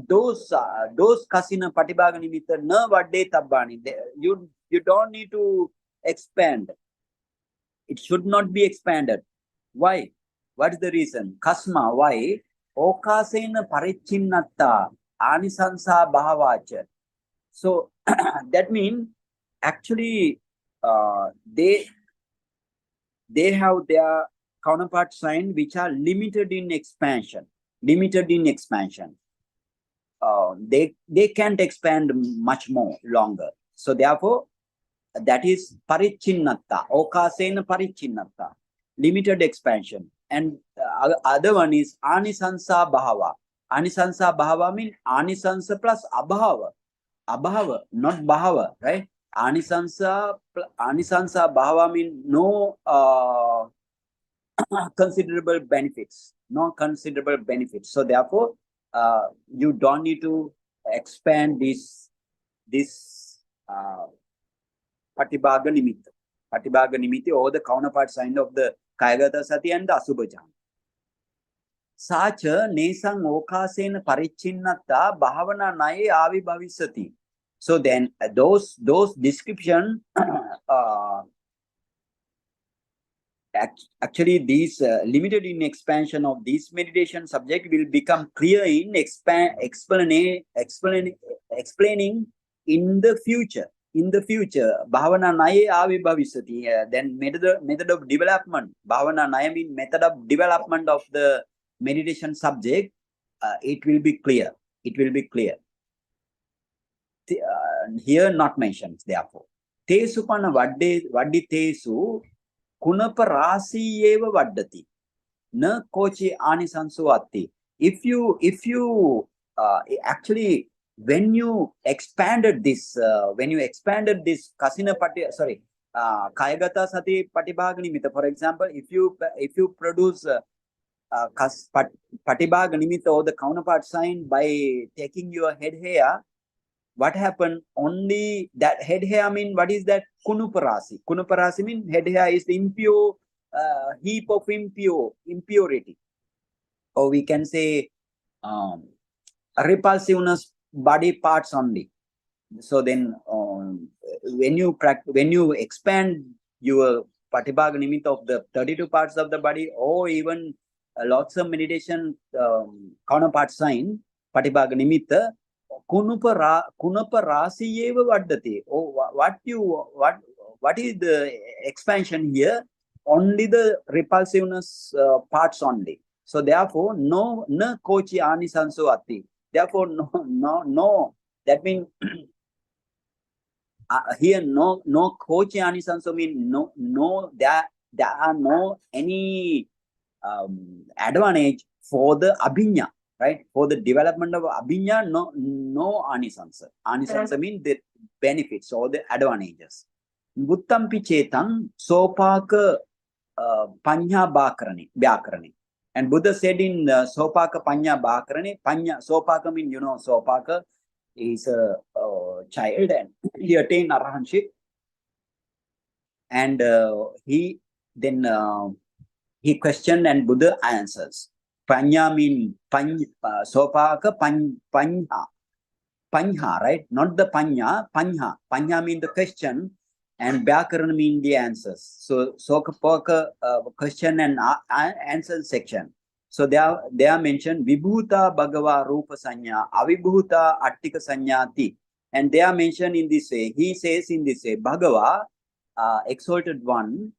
those Kasina Patibhaga Nimitta na vadde tabbani. You don't need to expand. It should not be expanded. Why? What is the reason? Kasma, why? Okasena parichinnatta anisansa bhavacha. So that means actually they have their counterpart sign which are limited in expansion. Limited in expansion. They can't expand much more longer. So therefore, that is parichinnatta, okasena parichinnatta, limited expansion. And other one is anisansa bhava. Anisansa bhava means anisansa plus abhava. Abhava, not bhava, right? Anisansa bhava means no considerable benefits. No considerable benefits. So therefore, you don't need to expand this Patibhaga nimitta. Patibhaga nimitta or the counterpart sign of the Kayagata Sati and the Asubhajan. Sacha nesang okasena parichinnatta bhavana naye avi bhavisati. So then those description actually these limited in expansion of this meditation subject will become clear in explaining in the future. In the future, bhavana naye avi bhavisati. Then method of development. Bhavana naya means method of development of the meditation subject. It will be clear. It will be clear. Here not mentioned. Therefore, tesu pana vaddi tesu kunapa rasi eva vaddati. Na kochi anisansu atti. If you actually when you expanded this kasina kayagata sati patibhaga nimitta, for example, if you produce patibhaga nimitta or the counterpart sign by taking your head hair, what happened? Only that head hair mean what is that? Kunuparasi. Kunuparasi mean head hair is the impure heap of impurity, or we can say repulsiveness body parts only. So then when you expand your patibhaga nimitta of the 32 parts of the body, or even lots of meditation counterpart sign patibhaga nimitta, kunapa rasi eva vaddati. What is the expansion here? Only the repulsiveness parts only. So therefore, no na kochi anisanso atti. Therefore, no. That means here no kochi anisanso means no. There are no any advantage for the abhinya, right? For the development of abhinya, no anisansa. Anisansa means the benefits or the advantages. Buttampi chetan sopaka panya bhakarani. And Buddha said in Sopaka Panya Bhakarani, Sopaka means, Sopaka is a child and he attained Arahantship. And he questioned and Buddha answers. Panya means Sopaka Panya, right? Not the Panya, Panya. Panya means the question and Bhakarana means the answers. So Sopaka question and answer section. So they are mentioned Vibhuta Bhagava Rupa Sanya, Avibhuta Attika Sanyati. And they are mentioned in this way. He says in this way, Bhagava, exalted one,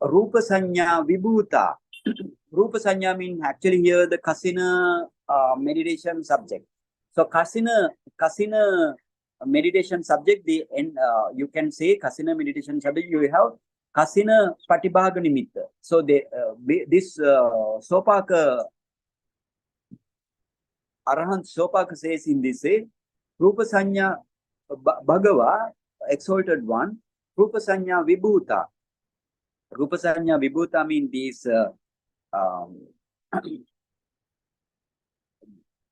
Rupa Sanya Vibhuta. Rupa Sanya means actually here the Kasina meditation subject. So Kasina meditation subject, you can say Kasina meditation subject, you have Kasina Patibhaga nimitta. So this Sopaka Arahant Sopaka says in this way, Rupa Sanya Bhagava, exalted one, Rupa Sanya Vibhuta. Rupa Sanya Vibhuta means this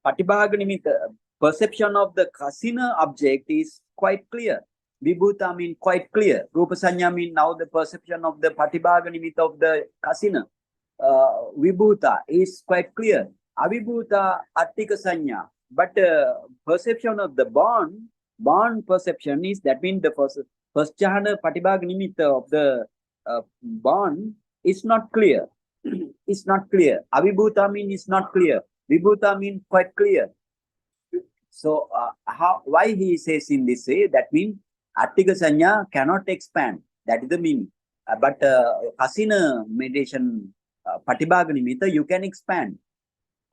Patibhaga nimitta. Perception of the Kasina object is quite clear. Vibhuta means quite clear. Rupa Sanya means now the perception of the Patibhaga nimitta of the Kasina. Vibhuta is quite clear. Avibhuta Attika Sanya. But perception of the born perception is, that means the first jhana patibhaga nimitta of the born is not clear. It's not clear. Avibhuta mean is not clear. Vibhuta mean quite clear. So why he says in this way? That means Attika Sanya cannot expand. That is the meaning. But Kasina meditation Patibhaga Nimitta, you can expand.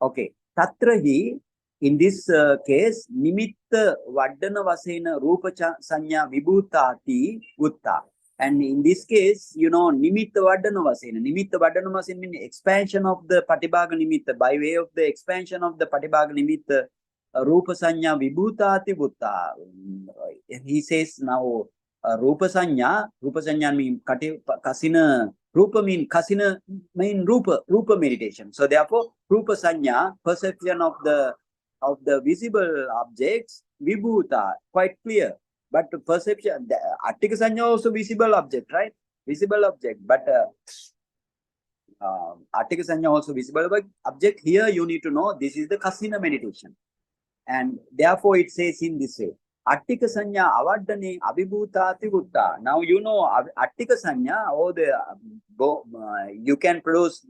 Okay. Tatrahi, in this case, Nimitta Vaddana Vasena Rupa Sanya Vibhutati Vutta. And in this case, you know, Nimitta Vaddana Vasena. Nimitta Vaddana Vasena means expansion of the Patibhaga Nimitta. By way of the expansion of the Patibhaga Nimitta, Rupa Sanya Vibhutati Vutta. He says now, Rupa Sanya means Kasina. Rupa mean Kasina mean Rupa meditation. So therefore, Rupa Sanya, perception of the visible objects, Vibhuta, quite clear. But perception, the Attika Sanya also visible object, right? Visible object. But Attika Sanya also visible object. Here you need to know this is the Kasina meditation. And therefore it says in this way. Attika Sanya Avaddane Abhibhutati Vutta. Now you know Attika Sanya, or you can produce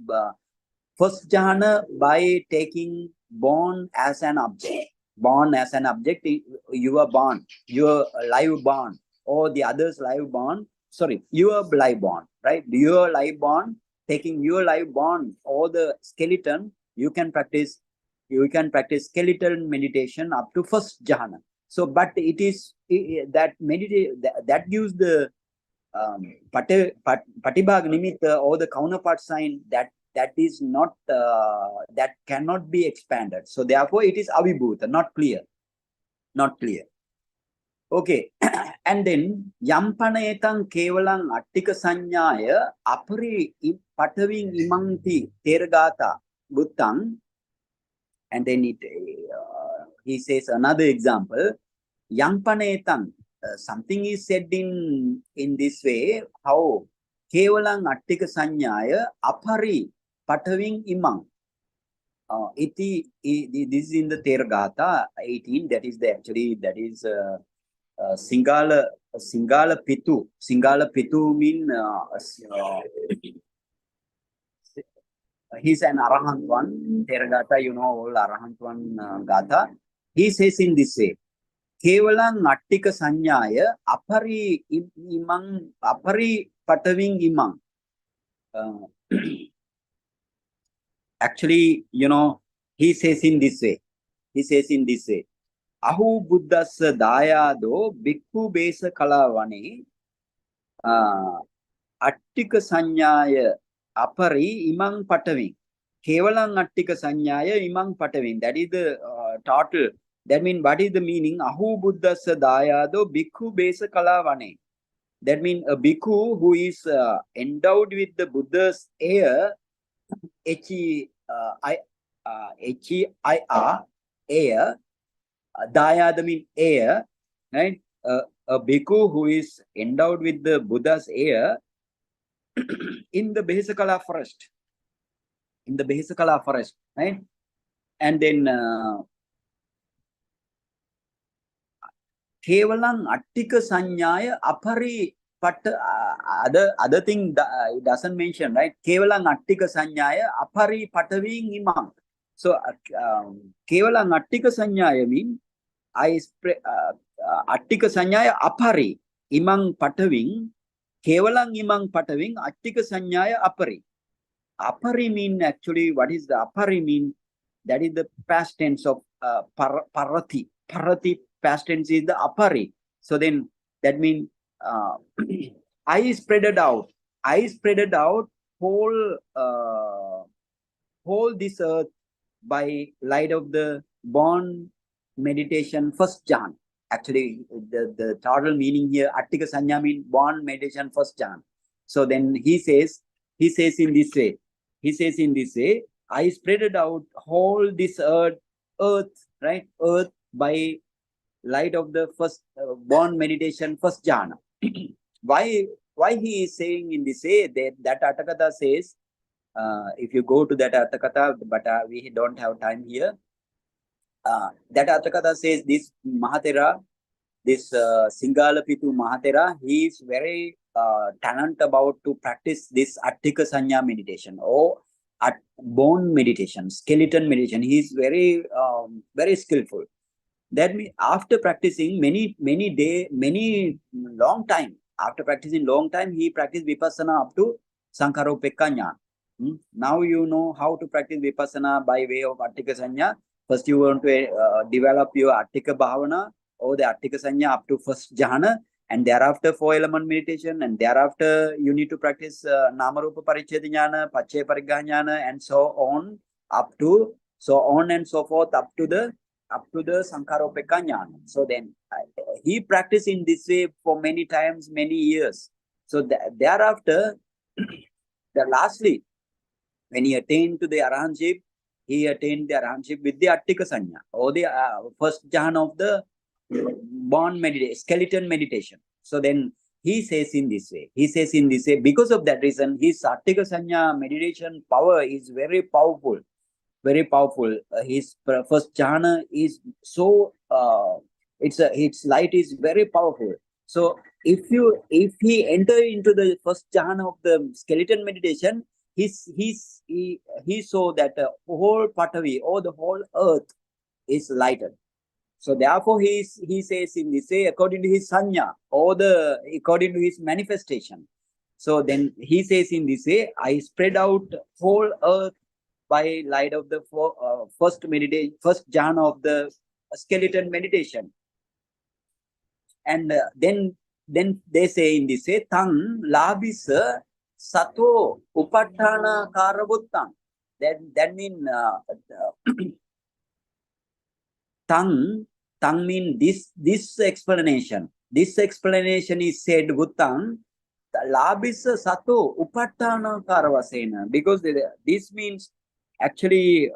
first jhana by taking born as an object. Born as an object, you are born, your live born, or the others live born. Sorry, your live born, right? Your live born, taking your live born or the skeleton, you can practice skeleton meditation up to first jhana. So, but it is that meditation that gives the Patibhaga Nimitta or the counterpart sign that is not that cannot be expanded. So therefore it is avibhuta, not clear. Okay. And then Yampanetang Kevalang Attika Sanyaya Apari Pataving Imanti Tergata Buttang. And then he says another example. Yampanetang, something is said in this way, how Kevalang Attika Sanyaya Apari Pataving Imang. This is in the Tergata 18. That is Singala Pitu. Singala Pitu mean he's an Arahant one. Tergata, you know, all Arahant one Gatha. He says in this way. Kevalang Attika Sanyaya Apari Imang Apari Pataving Imang. Actually, you know, he says in this way. Ahu Buddhasa Dayado Bhikkhu Besa Kalavane Attika Sanyaya Apari Imang Pataving. Kevalang Attika Sanyaya Imang Pataving. That is the total. That means, what is the meaning? Ahu Buddhasa Dayado Bhikkhu Besa Kalavane. That means a bhikkhu who is endowed with the Buddha's air, H-E-I-R, air, Dayada means air, right? A bhikkhu who is endowed with the Buddha's air in the Behesakala forest. Right? And then Kevalang Attika Sanyaya Apari, but other thing it doesn't mention, right? Kevalang Attika Sanyaya Apari Pataving Imang. So Kevalang Attika Sanyaya means Attika Sanyaya Apari Imang Pataving. Kevalang Imang Pataving Attika Sanyaya Apari. Apari mean actually, what is the Apari mean? That is the past tense of Parati. Parati past tense is the Apari. So then that means I spreaded out whole this earth by light of the born meditation first jhana. Actually, the total meaning here, Attika Sanya means born meditation first jhana. So then he says in this way, I spreaded out whole this earth, right? Earth by light of the first born meditation first jhana. Why he is saying in this way? That Atthakatha says, if you go to that Atthakatha, but we don't have time here. That Atthakatha says this Mahatera, this Singala Pitu Mahatera, he is very talented about to practice this Attika Sanya meditation or bone meditation, skeleton meditation. He is very very skillful. That means after practicing many long time, after practicing long time, he practiced Vipassana up to Sankaropekka Jnana. Now you know how to practice Vipassana by way of Attika Sanya. First you want to develop your Attika Bhavana or the Attika Sanya up to first jhana, and thereafter 4-element meditation, and thereafter you need to practice Namarupa Paricheda Jnana, Paccaya Pariggaha Jnana, and so on and so forth up to the Sankaropekka Jnana. So then he practiced in this way for many times, many years. So thereafter, lastly, when he attained to the Arahantship, he attained the Arahantship with the Attika Sanya or the first jhana of the bone meditation, skeleton meditation. So then he says in this way, because of that reason, his Attika Sanya meditation power is very powerful. Very powerful. His first jhana is so its light is very powerful. So if he enter into the first jhana of the skeleton meditation, he saw that the whole Patavi or the whole earth is lighted. So therefore he says in this way, according to his sanya or according to his manifestation. So then he says in this way, I spread out whole earth by light of the first jhana of the skeleton meditation. And then they say in this way, Tang labisa sato upaṭṭhāna kāravuttang. That means Tang mean this explanation. This explanation is said Vuttang labisa sato upaṭṭhāna kāravasena, because this means actually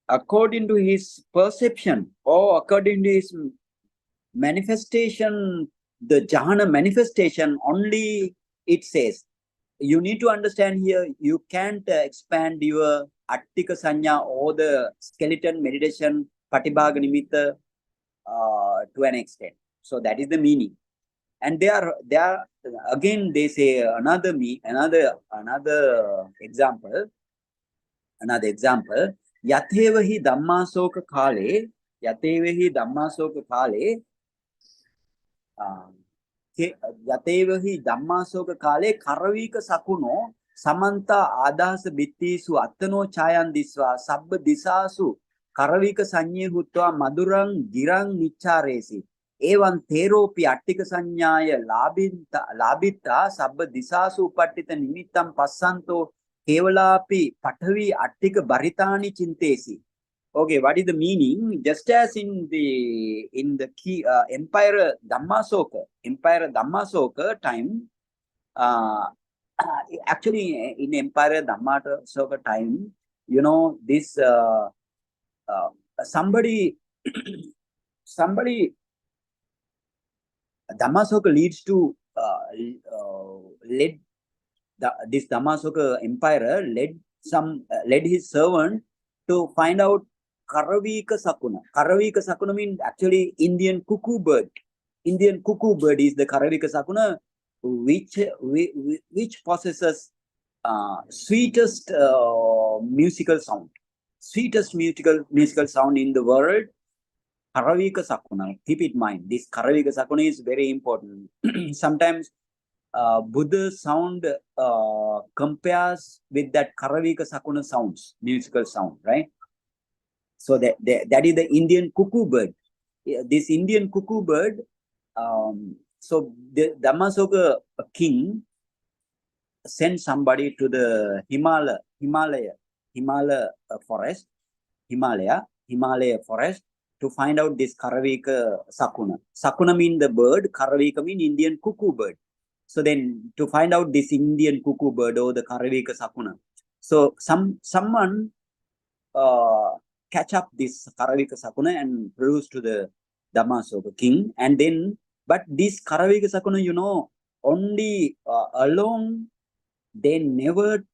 according to his perception or according to his manifestation, the jhana manifestation only it says. You need to understand here, you can't expand your Attika Sanya or the skeleton meditation Patibhaga Nimitta to an extent. So that is the meaning. And they are again they say another example. Yatevahi Dhammasoka Kale Yatevahi Dhammasoka Kale Karavika Sakuno Samanta Adasa Bittisu Attano Chayan Diswa Sabba Disasu Karavika Sanye Hutwa Madurang Girang Nicharesi Evan Theropi Attika Sanyaya Labita Sabba Disasu Pattita Nimitam Passanto Kevalapi Patavi Attika Baritani Chintesi. Okay, what is the meaning? Just as in the key Empire Dhammasoka time, actually in Empire Dhammasoka time, you know, this somebody Dhammasoka leads to this Dhammasoka emperor led his servant to find out Karavika Sakuna. Karavika Sakuna means actually Indian cuckoo bird. Indian cuckoo bird is the Karavika Sakuna, which possesses sweetest musical sound. Sweetest musical sound in the world. Karavika Sakuna. Keep it in mind. This Karavika Sakuna is very important. Sometimes Buddha sound compares with that Karavika Sakuna sounds, musical sound, right? So that is the Indian cuckoo bird. This Indian cuckoo bird, so the Dhammasoka king sent somebody to the Himalaya forest to find out this Karavika Sakuna. Sakuna mean the bird, Karavika mean Indian cuckoo bird. So then to find out this Indian cuckoo bird or the Karavika Sakuna. So someone catch up this Karavika Sakuna and produce to the Dhammasoka king. And then, but this Karavika Sakuna, you know, only alone, they never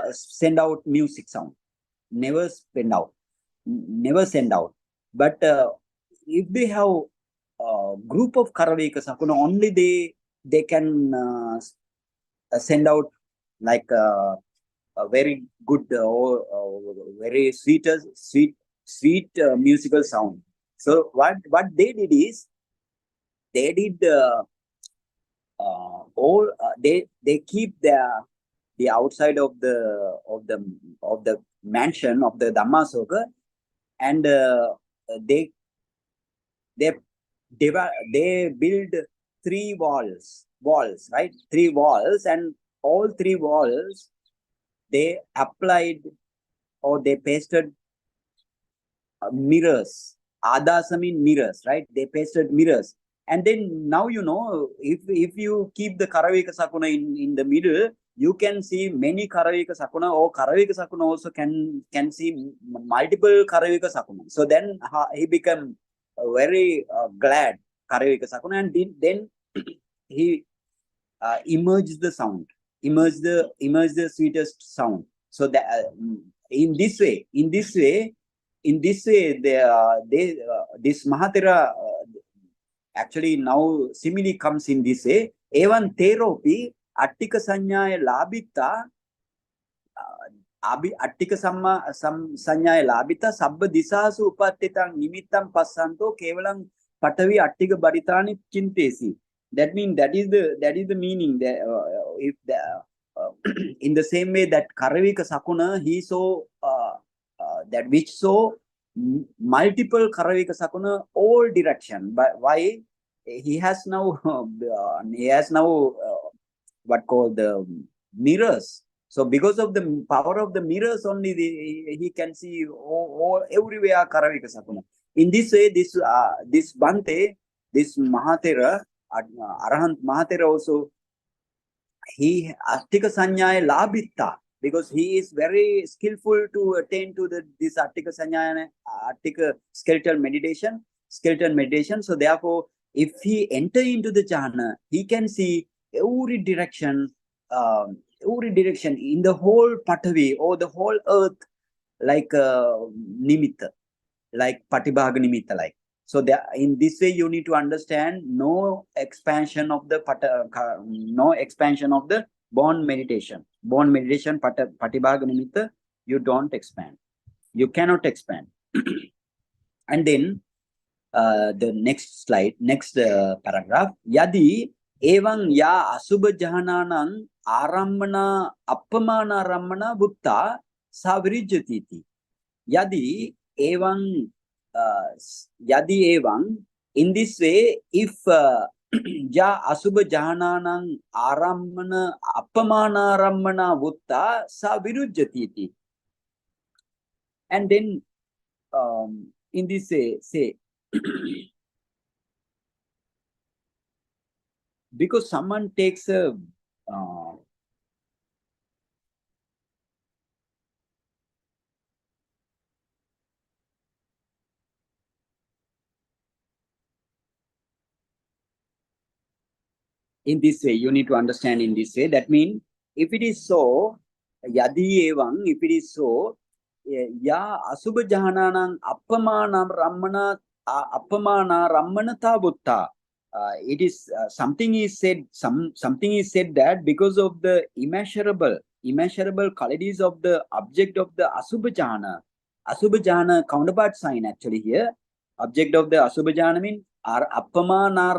send out music sound. Never spend out. never send out. But if they have a group of Karavika Sakuna, only they can send out like a very good or very sweet musical sound. So what they did is they did all they keep the outside of the mansion of the Dhammasoka, and they they they build three walls, right? Three walls, and all three walls they applied or they pasted mirrors. Adasa mean mirrors, right? They pasted mirrors. And then now if you keep the Karavika Sakuna in the middle, you can see many Karavika Sakuna, or Karavika Sakuna also can see multiple Karavika Sakuna. So then he became very glad, Karavika Sakuna, and then he emerged the sound, emerged the sweetest sound. So that in this way, this Mahatera actually now simile comes in this way. Evan Teropi Attika Sanyaya Labita Attika Sanyaya Labita Sabba Disasu Upatitang Nimitam Passanto Kevalang Patavi Attika Baritani Chintesi. That means that is the meaning that if the in the same way that Karavika Sakuna he saw that which saw multiple Karavika Sakuna all direction, but why he has now what called the mirrors. So because of the power of the mirrors only he can see all everywhere Karavika Sakuna. In this way, this Bhante, this Mahatera, Arahant Mahatera also, he Attika Sanyaya Labita, because he is very skillful to attain to this Attika Sanyaya, Attika skeletal meditation. So therefore, if he enter into the jhana, he can see every direction in the whole Patavi or the whole earth, like nimitta, like Patibhaga nimitta, like. So in this way, you need to understand no expansion of the born meditation. Born meditation, Patibhaga nimitta, you don't expand. You cannot expand. And then the next slide, next paragraph. Yadi evam ya asubha jahananang arambana appamana ramana butta savirijyatiti. Yadi evam in this way, if ya asubha jahananang arambana appamana ramana butta savirijyatiti. And then in this way, say because someone takes a in this way, you need to understand in this way. That means if it is so, yadi evam, if it is so, ya asubha jahananang appamana rammana tabutta. It is something is said that because of the immeasurable qualities of the object of the asubha jhana counterpart sign actually here. Object of the asubha jhana means appamana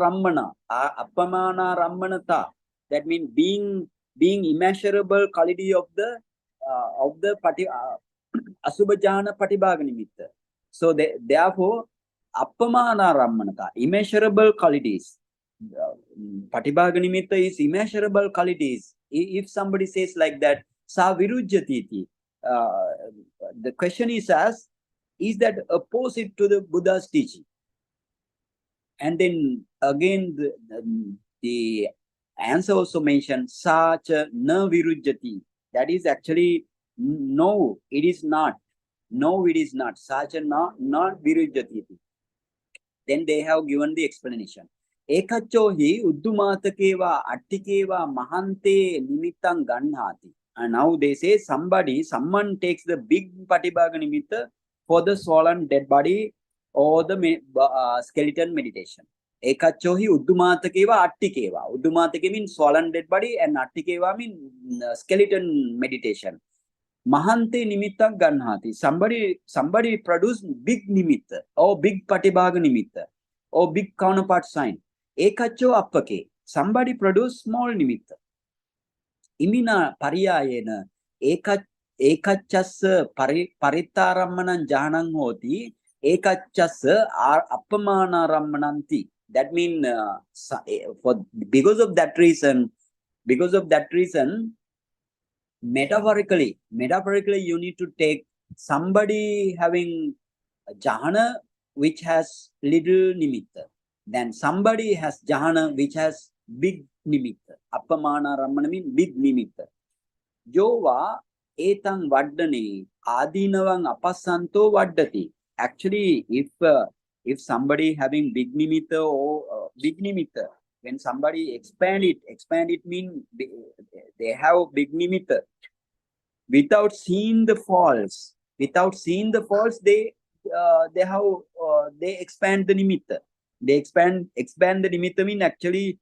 rammanata. That means being immeasurable quality of the asubha jhana patibhaga nimitta. So therefore, appamana rammanata, immeasurable qualities. Patibhaga nimitta is immeasurable qualities. If somebody says like that, sa virujyatiti, the question is asked, is that opposite to the Buddha's teaching? And then again, the answer also mentioned, sacha na virujyati. That is actually, no, it is not. No, it is not. Sacha not virujyati. Then they have given the explanation. Ekacho hi uddumatakeva attikeva mahante nimittang gannhati. And now they say someone takes the big patibhaga nimitta for the swollen dead body or the skeleton meditation. Ekachohi Uddumattakeva Attikeva. Uddumattake means swollen dead body and Attikeva means skeleton meditation. Mahante nimittak ganhati. Somebody produce big nimitta or big patibhaga nimitta or big counterpart sign. Ekacho appake. Somebody produce small nimitta. Imina pariyayena ekachassa parittarammanan jahanam hoti ekachassa appamana rammananti. That means because of that reason, metaphorically you need to take somebody having a jhana which has little nimitta, then somebody has jhana which has big nimitta. Appamana rammana means big nimitta. Jova etang vaddane adinavang apassanto vaddati. Actually, if somebody having big nimitta or big nimitta, when somebody expand it means they have big nimitta. Without seeing the faults, they expand the nimitta. They expand the nimitta mean actually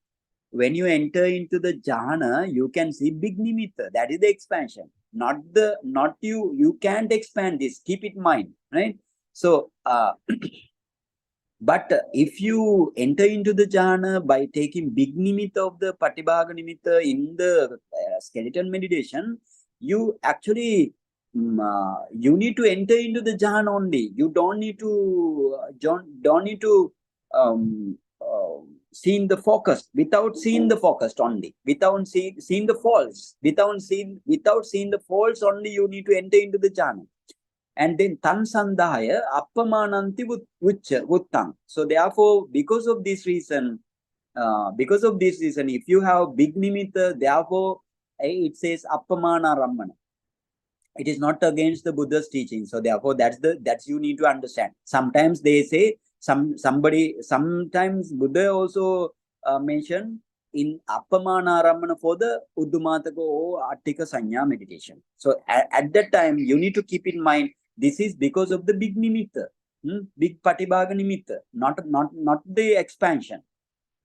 when you enter into the jhana, you can see big nimitta. That is the expansion. Not you can't expand this. Keep it in mind, right? So but if you enter into the jhana by taking big nimitta of the patibhaga nimitta in the skeleton meditation, you actually you need to enter into the jhana only. You don't need to seeing the focus. Without seeing the focus only, without seeing the faults, without seeing the faults only, you need to enter into the jhana. And then tan sandhaya appamananti vuttang. So therefore, because of this reason, if you have big nimitta, therefore it says appamana rammana. It is not against the Buddha's teaching. So therefore, that's you need to understand. Sometimes they say sometimes Buddha also mentioned in appamana rammana for the Uddumataka or Attika Sanya meditation. So at that time, you need to keep in mind this is because of the big nimitta, big patibhaga nimitta, not the expansion.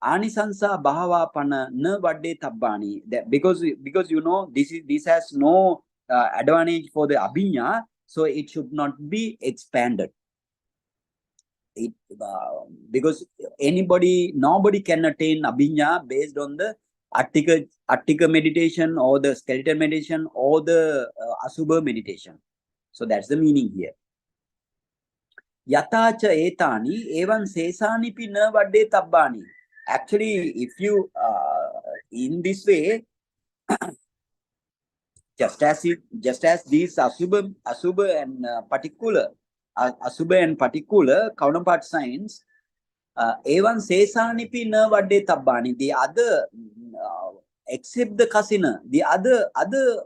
Anisansa bahava pana na vadde tabbani. Because you know this has no advantage for the abhinya, so it should not be expanded. Because nobody can attain abhinya based on the Attika meditation or the skeleton meditation or the asubha meditation. So that's the meaning here. Yatacha etani evan sesani pi na vadde tabbani. Actually, if you in this way, just as these asubha and particular counterpart signs, evan sesani pi na vadde tabbani. The other except the kasina, the other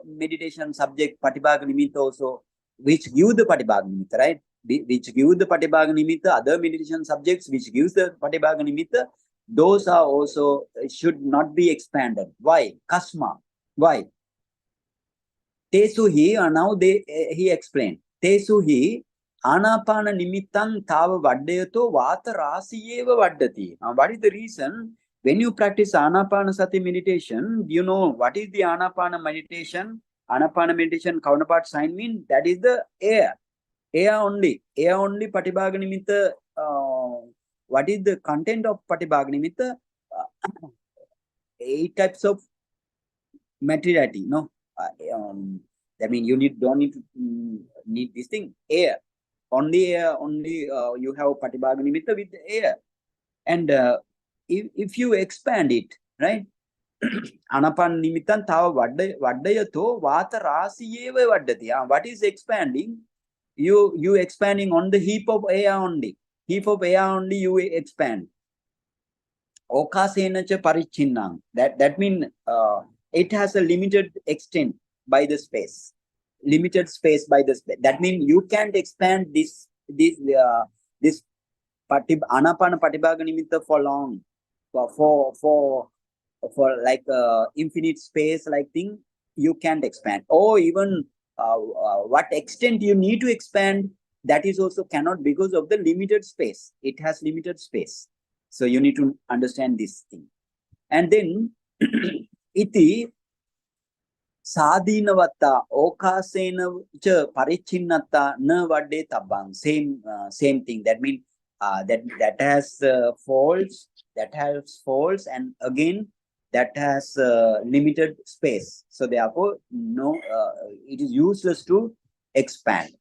meditation subject patibhaga nimitta also, which give the patibhaga nimitta, right? Which give the patibhaga nimitta, other meditation subjects which gives the patibhaga nimitta, those are also should not be expanded. Why? Kasma. Why? Tesuhi, now he explained. Tesuhi anapana nimittang tava vaddayato vata rasiyeva vaddati. What is the reason? When you practice Anapanasati meditation, you know what is the Anapana meditation? Anapana meditation counterpart sign mean that is the air. Air only patibhaga nimitta. What is the content of patibhaga nimitta? 8 types of materiality. No, I mean you don't need to need this thing. Air only you have patibhaga nimitta with air, and if you expand it, right? Anapan nimittan tava vaddayato vata rasiyeva vaddati. What is expanding? You expanding on the heap of air only. Heap of air only you expand. Okasenacha parichinnam. That means it has a limited extent by the space. Limited space by the space. That means you can't expand this Anapana patibhaga nimitta for long. For like infinite space like thing, you can't expand. Or even what extent you need to expand, that is also cannot because of the limited space. It has limited space. So you need to understand this thing. And then iti sadhinavatta okasena cha parichinnatta na vadde tabbang. Same thing. That means that has faults, and again that has limited space. So therefore, no, it is useless to expand.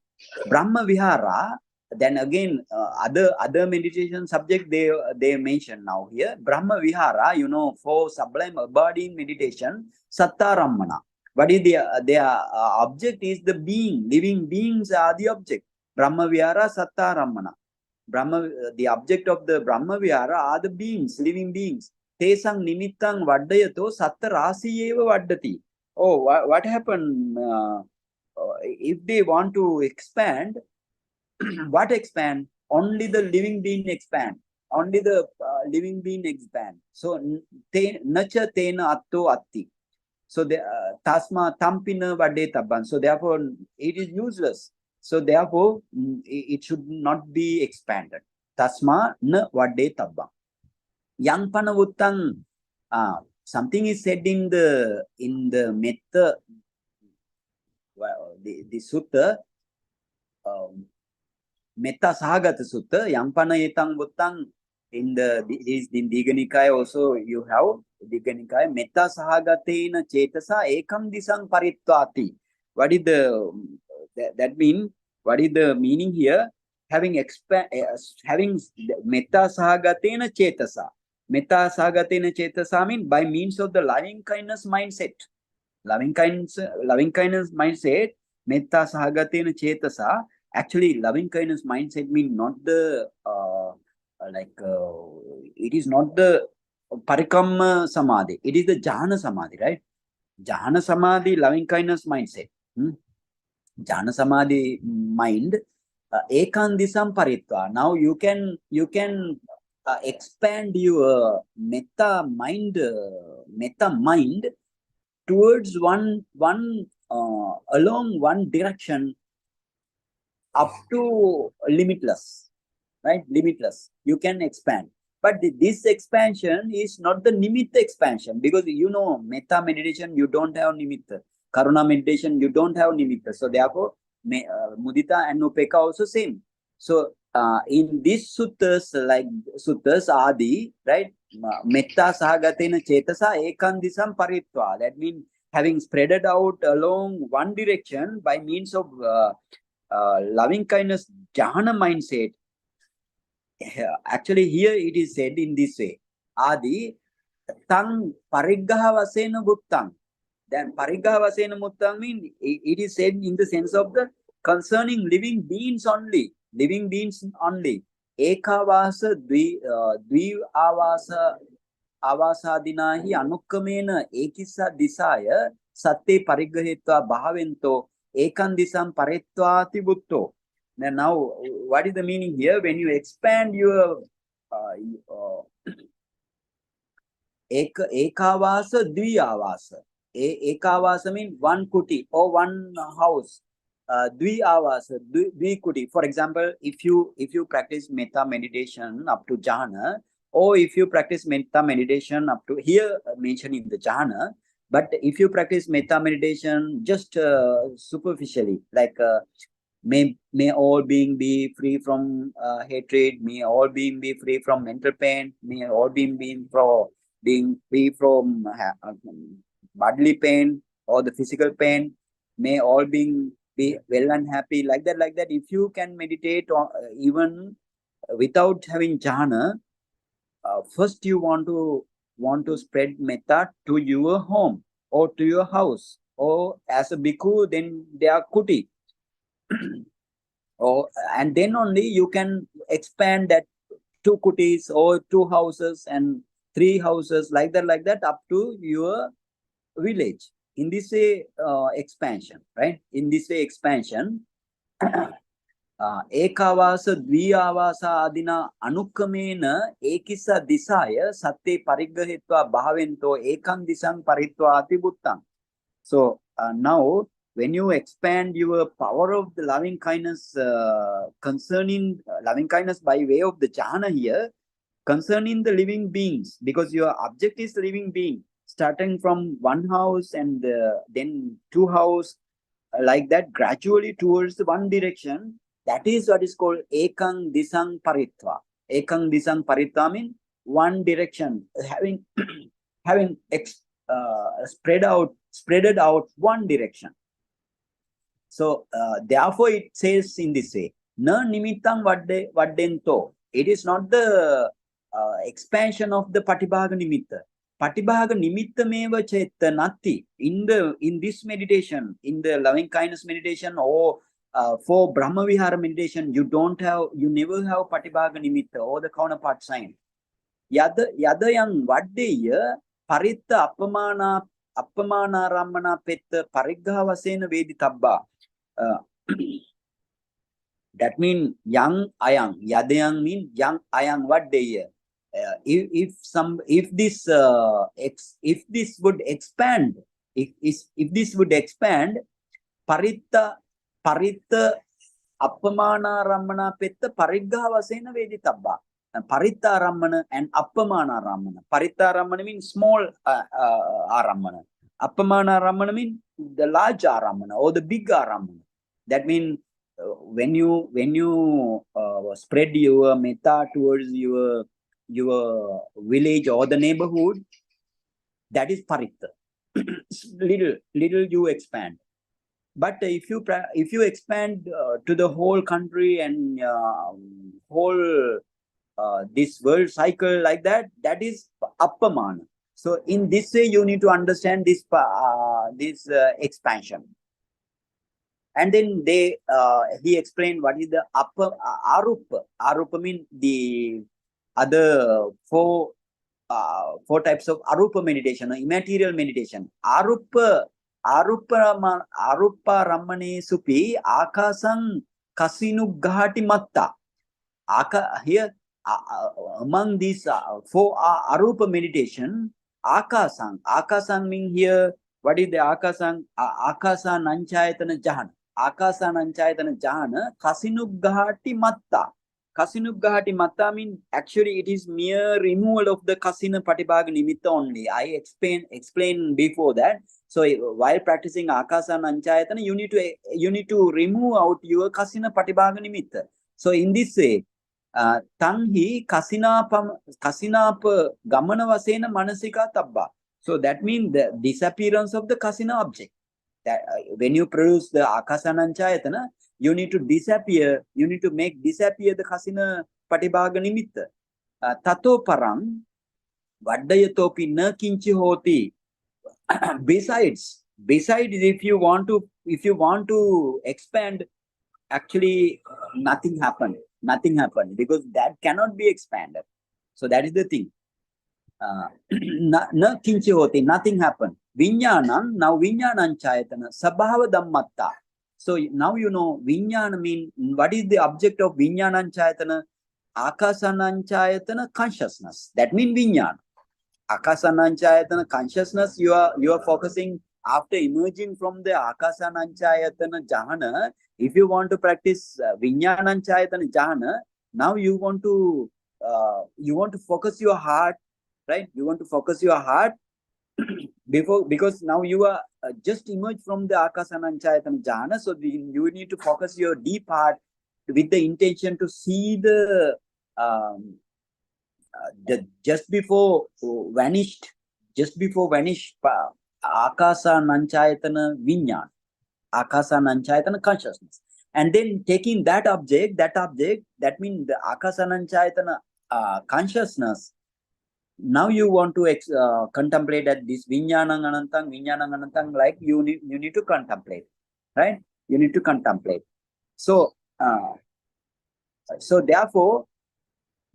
Brahma Vihara, then again other meditation subject they mention now here. Brahma Vihara, for sublime abiding meditation, Satta Rammana. What is their object is the being, living beings are the object. Brahma Vihara, Satta Rammana. The object of the Brahma Vihara are the beings, living beings. Tesang nimittang vaddayato satta rasiyeva vaddati. Oh, what happened? If they want to expand, what expand? Only the living being expand. Only the living being expand. So, nacha tena atto atti. So, tasma tampina vadde tabban. So, therefore, it is useless. So, therefore, it should not be expanded. Tasma na vadde tabban. Yang panavutang, something is said in the metta, the sutta, Metta Sahagata Sutta, Yampana Yetang Buttang, in Digha Nikaya also you have Digha Nikaya, Metta Sahagatena Chetasa Ekam Disang Paritvati. What is that mean? What is the meaning here? Having Metta Sahagatena Chetasa. Metta Sahagatena Chetasa means by means of the loving kindness mindset. Loving kindness mindset, Metta Sahagatena Chetasa. Actually, loving kindness mindset means not the it is not the Parikamma Samadhi. It is the Jhana Samadhi, right? Jhana Samadhi, loving kindness mindset. Jhana Samadhi mind, Ekandisam Paritva. Now you can expand your metta mind towards one along one direction up to limitless, right? Limitless. You can expand. But this expansion is not the nimitta expansion, because metta meditation, you don't have nimitta. Karuna meditation, you don't have nimitta. So therefore, mudita and upeka also same. So in these suttas, like suttas adi, right? Metta sahagatena chetasa ekandisam paritva. That means having spreaded out along one direction by means of loving kindness jhana mindset. Actually, here it is said in this way. Adi tang pariggaha vasena buttang. Then pariggaha vasena buttang means it is said in the sense of the concerning living beings only. Living beings only. Ekavasa dvi avasadinahi anukkamena ekissa disaya satte pariggahetva bhavento ekandisam paretvati butto. Now, what is the meaning here? When you expand your ekavasa dviyavasa. Ekavasa means one kuti or one house. Dviyavasa, dvikuti. For example, if you practice metta meditation up to jhana, or if you practice metta meditation up to here mentioned in the jhana, but if you practice metta meditation just superficially, like may all being be free from hatred, may all being be free from mental pain, may all being free from bodily pain or the physical pain, may all being be well and happy, like that. If you can meditate even without having jhana, first you want to spread metta to your home or to your house, or as a bhikkhu, then they are kuti. And then only you can expand that 2 kutis or 2 houses and 3 houses, like that up to your village. In this way, expansion, right? In this way, expansion. Ekavasa dviyavasa adina anukkamena ekissa disaya satte pariggahetva bhavento ekam disam paritva ati buttang. So now when you expand your power of the loving kindness concerning loving kindness by way of the jhana here, concerning the living beings, because your object is living being, starting from one house and then two house, like that, gradually towards the one direction. That is what is called ekang disang paritva. Ekang disang paritva means one direction, having having spreaded out one direction. So therefore it says in this way, na nimittang vaddento. It is not the expansion of the patibhaga nimitta. Patibhaga nimitta meva chetta natti. In this meditation, in the loving kindness meditation, or for Brahma Vihara meditation, you never have patibhaga nimitta or the counterpart sign. Yadayang vaddeya paritta appamana rammana petta pariggaha vasena veditabba. That means young ayang. Yadayang means young ayang vaddeya. If this would expand, if this would expand, paritta appamana rammana petta pariggaha vasena veditabba. Paritta arammana and appamana arammana. Paritta arammana means small arammana. Appamana arammana means the large arammana or the big arammana. That means when you spread your metta towards your village or the neighborhood, that is paritta. little you expand. But if you expand to the whole country and whole this world cycle like that, that is appamana. So in this way, you need to understand this expansion. And then he explained what is the arupa. Arupa means the other four types of arupa meditation, immaterial meditation. Arupa rammane supi akasang kasinuggahati matta. Here, among these four arupa meditation, akasang means here, what is the akasang? Akasa nanchayatana jhana. Akasa nanchayatana jhana kasinuggahati matta. Kasinuggahati matta means actually it is mere removal of the kasina patibhaga nimitta only. I explained before that. So while practicing akasa nanchayatana, you need to remove out your kasina patibhaga nimitta. So in this way, tanhi kasinapa gamana vasena manasika tabba. So that means the disappearance of the kasina object. That when you produce the akasananchayatana, you need to make disappear the kasina patibhaga nimitta. Tato parang vaddayatopi na kinchi hoti. Besides, if you want to expand, actually nothing happened because that cannot be expanded. So that is the thing. Na kinchi hoti, nothing happened. Vinyanam, now vinyanam chayatana sabhava dhammatta. So now you know vinyana mean, what is the object of vinyanam chayatana? Akasanam chayatana consciousness. That means vinyana. Akasanam chayatana consciousness, you are focusing after emerging from the akasanam chayatana jhana. If you want to practice vinyanam chayatana jhana, now you want to focus your heart, right? You want to focus your heart because now you are just emerged from the akasananchayatana jhana. So you need to focus your deep heart with the intention to see the just before vanished akasananchayatana vinyan, akasananchayatana consciousness, and then taking that object, that means the akasananchayatana consciousness. Now you want to contemplate at this vinyanang anantang, like you need to contemplate, right? You need to contemplate. So therefore,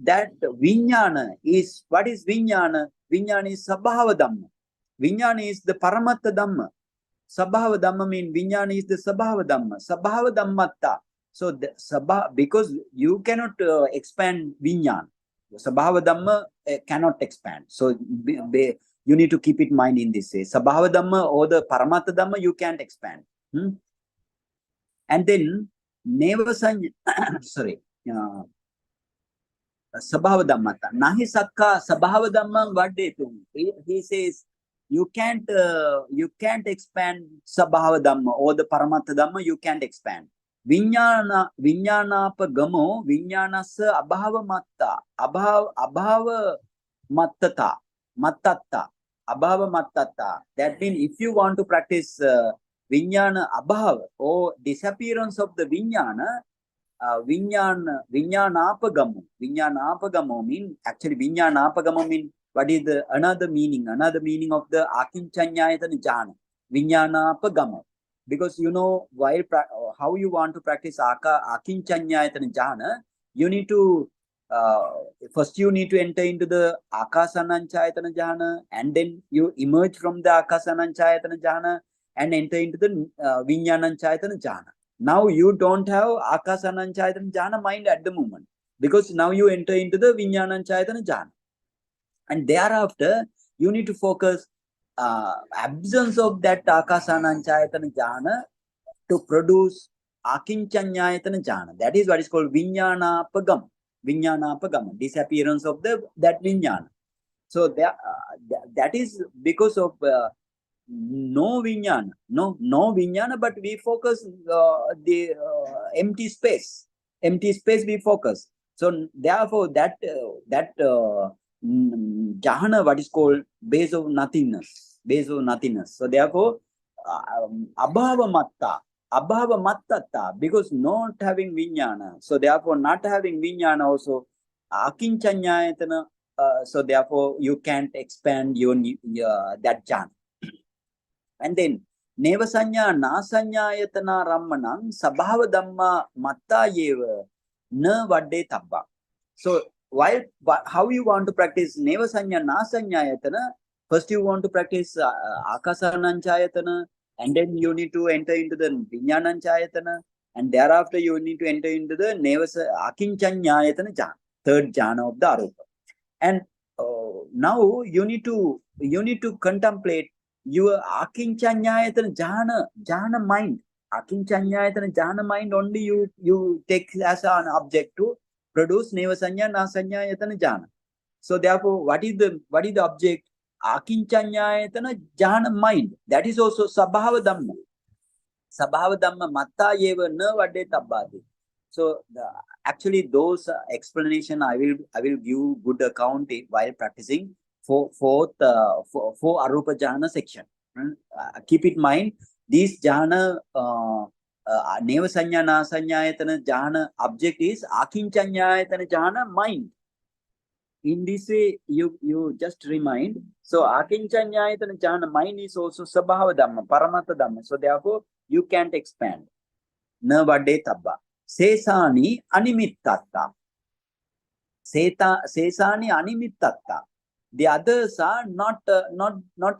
that vinyana is, what is vinyana? Vinyana is sabhava dhamma. Vinyana is the paramatta dhamma. Sabhava dhamma means vinyana is the sabhava dhamma. Sabhava dhammatta. So because you cannot expand vinyana. Sabhava dhamma cannot expand. So you need to keep it in mind in this way. Sabhava dhamma or the paramatta dhamma you can't expand. Hmm? And then Nevasanya, sorry, Sabhava Dhammata. Nahi Sakka Sabhava Dhammam Vaddetu. He says you can't expand Sabhava Dhamma or the Paramattha Dhamma, you can't expand. Vinyana Gamo, Vinyanasa Abhava Matta, Abhava Mattata, Mattata, Abhava Mattata. That means if you want to practice Vinyana Abhava or disappearance of the Vinyana, Vinyanapagamo. Vinyanapagamo mean actually Vinyanapagamo mean what is the another meaning of the Akinchanyayatana jhana. Vinyanapagamo. Because you know while how you want to practice Akinchanyayatana jhana, you need to first you need to enter into the Akasananchayatana jhana, and then you emerge from the Akasananchayatana jhana and enter into the Vinyananchayatana jhana. Now you don't have Akasananchayatana jhana mind at the moment, because now you enter into the Vinyananchayatana jhana. And thereafter, you need to focus absence of that Akasananchayatana jhana to produce Akinchanyayatana jhana. That is what is called Vinyanapagam. Vinyanapagam, disappearance of that Vinyana. So that is because of no Vinyana, no Vinyana, but we focus the empty space we focus. So therefore that jhana, what is called base of nothingness. So therefore abhava mattata, because not having Vinyana, so therefore not having Vinyana also akinchanyayatana, so therefore you can't expand your that jhana. And then Nevasanya Nasanyayatana Rammanam Sabhava Dhamma Matta Yeva Na Vadde Tabba. So how you want to practice Nevasanya Nasanyayatana? First you want to practice Akasananchayatana, and then you need to enter into the Vinyananchayatana, and thereafter you need to enter into the Akinchanyayatana jhana, third jhana of the Arupa. And now you need to contemplate your Akinchanyayatana jhana mind. Akinchanyayatana jhana mind only you take as an object to produce Nevasanya Nasanyayatana jhana. So therefore, what is the object? Akinchanyayatana jhana mind. That is also Sabhava Dhamma. Sabhava Dhamma Matta Yeva Na Vadde Tabbati. So actually those explanation I will give good account while practicing for Arupa Jhana section. Keep in mind, this Jhana Nevasanya Nasanyayatana Jhana object is Akinchanyayatana Jhana mind. In this way, you just remind. So Akinchanyayatana Jhana mind is also Sabhava Dhamma, Paramattha Dhamma. So therefore, you can't expand. Na Vadde Tabba. Sesani Animittatta. Sesani Animittatta. The others are not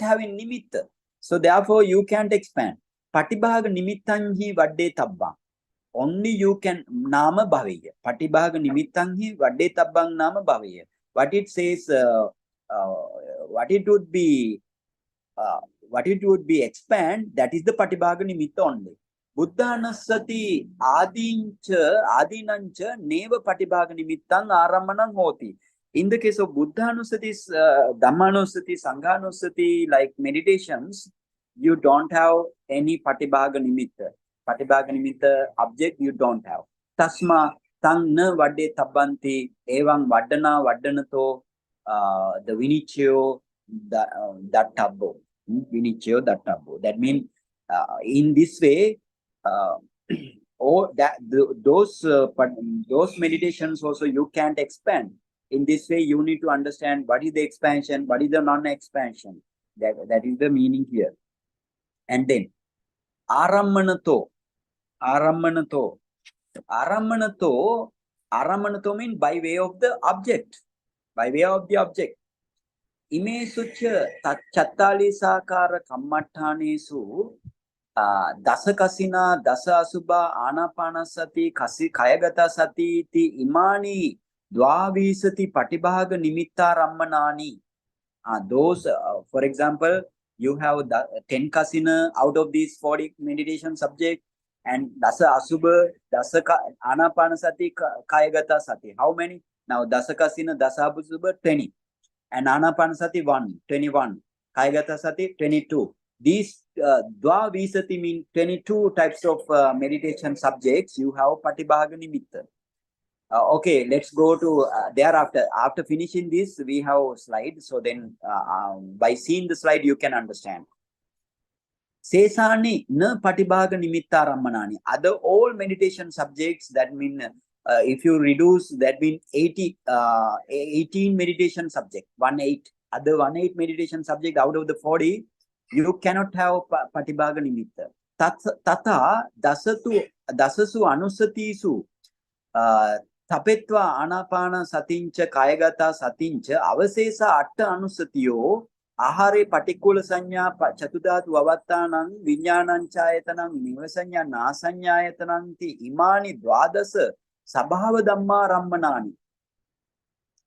having nimitta. So therefore, you can't expand. Patibhaga nimittanhi vadde tabba. Only you can nama bhaveya. Patibhaga nimittanhi vadde tabbang nama bhaveya. What it says, what it would be expand, that is the Patibhaga nimitta only. Buddhanasati adinancha neva Patibhaga nimittang aramanang hoti. In the case of Buddhanusati, Dhammanusati, Sanghanusati, like meditations, you don't have any Patibhaga nimitta. Patibhaga nimitta object you don't have. Tasma tang na vadde tabbanti evang vaddanato the vinichyo that tabbo. Vinichyo that tabbo. That means in this way, those meditations also you can't expand. In this way, you need to understand what is the expansion, what is the non-expansion. That is the meaning here. And then Arammanato means by way of the object. Imesucha Cattālīsakammaṭṭhānesu Dasa Kasina, Dasa Asubha, Anapanasati, Kayagata Sati, Ti Imani, Dvavisati Patibhaga Nimitta Rammanani. Those, for example, you have the 10 kasina out of these 40 meditation subject, and dasa asubha, dasa anapanasati, kayagata sati. How many? Now dasa kasina, dasa asubha, 20. And anapanasati 21. Kayagata sati 22. These dva visati mean 22 types of meditation subjects. You have patibhaga nimitta. Okay, let's go to thereafter. After finishing this, we have a slide. So then by seeing the slide, you can understand. Sesani na patibhaga nimitta rammanani. Other all meditation subjects, that mean if you reduce, that mean 18 meditation subject, 18. Other 18 meditation subject out of the 40, you cannot have patibhaga nimitta. Tata dasasu anusatisu tapetva anapana satincha kayagata satincha avasesa atta anusatiyo ahare patikula sanya chatudhatu vavattanam viññānaṁ cayatanam nivasanya nasanyayatananti imani dvadasa sabhava dhamma rammanāni.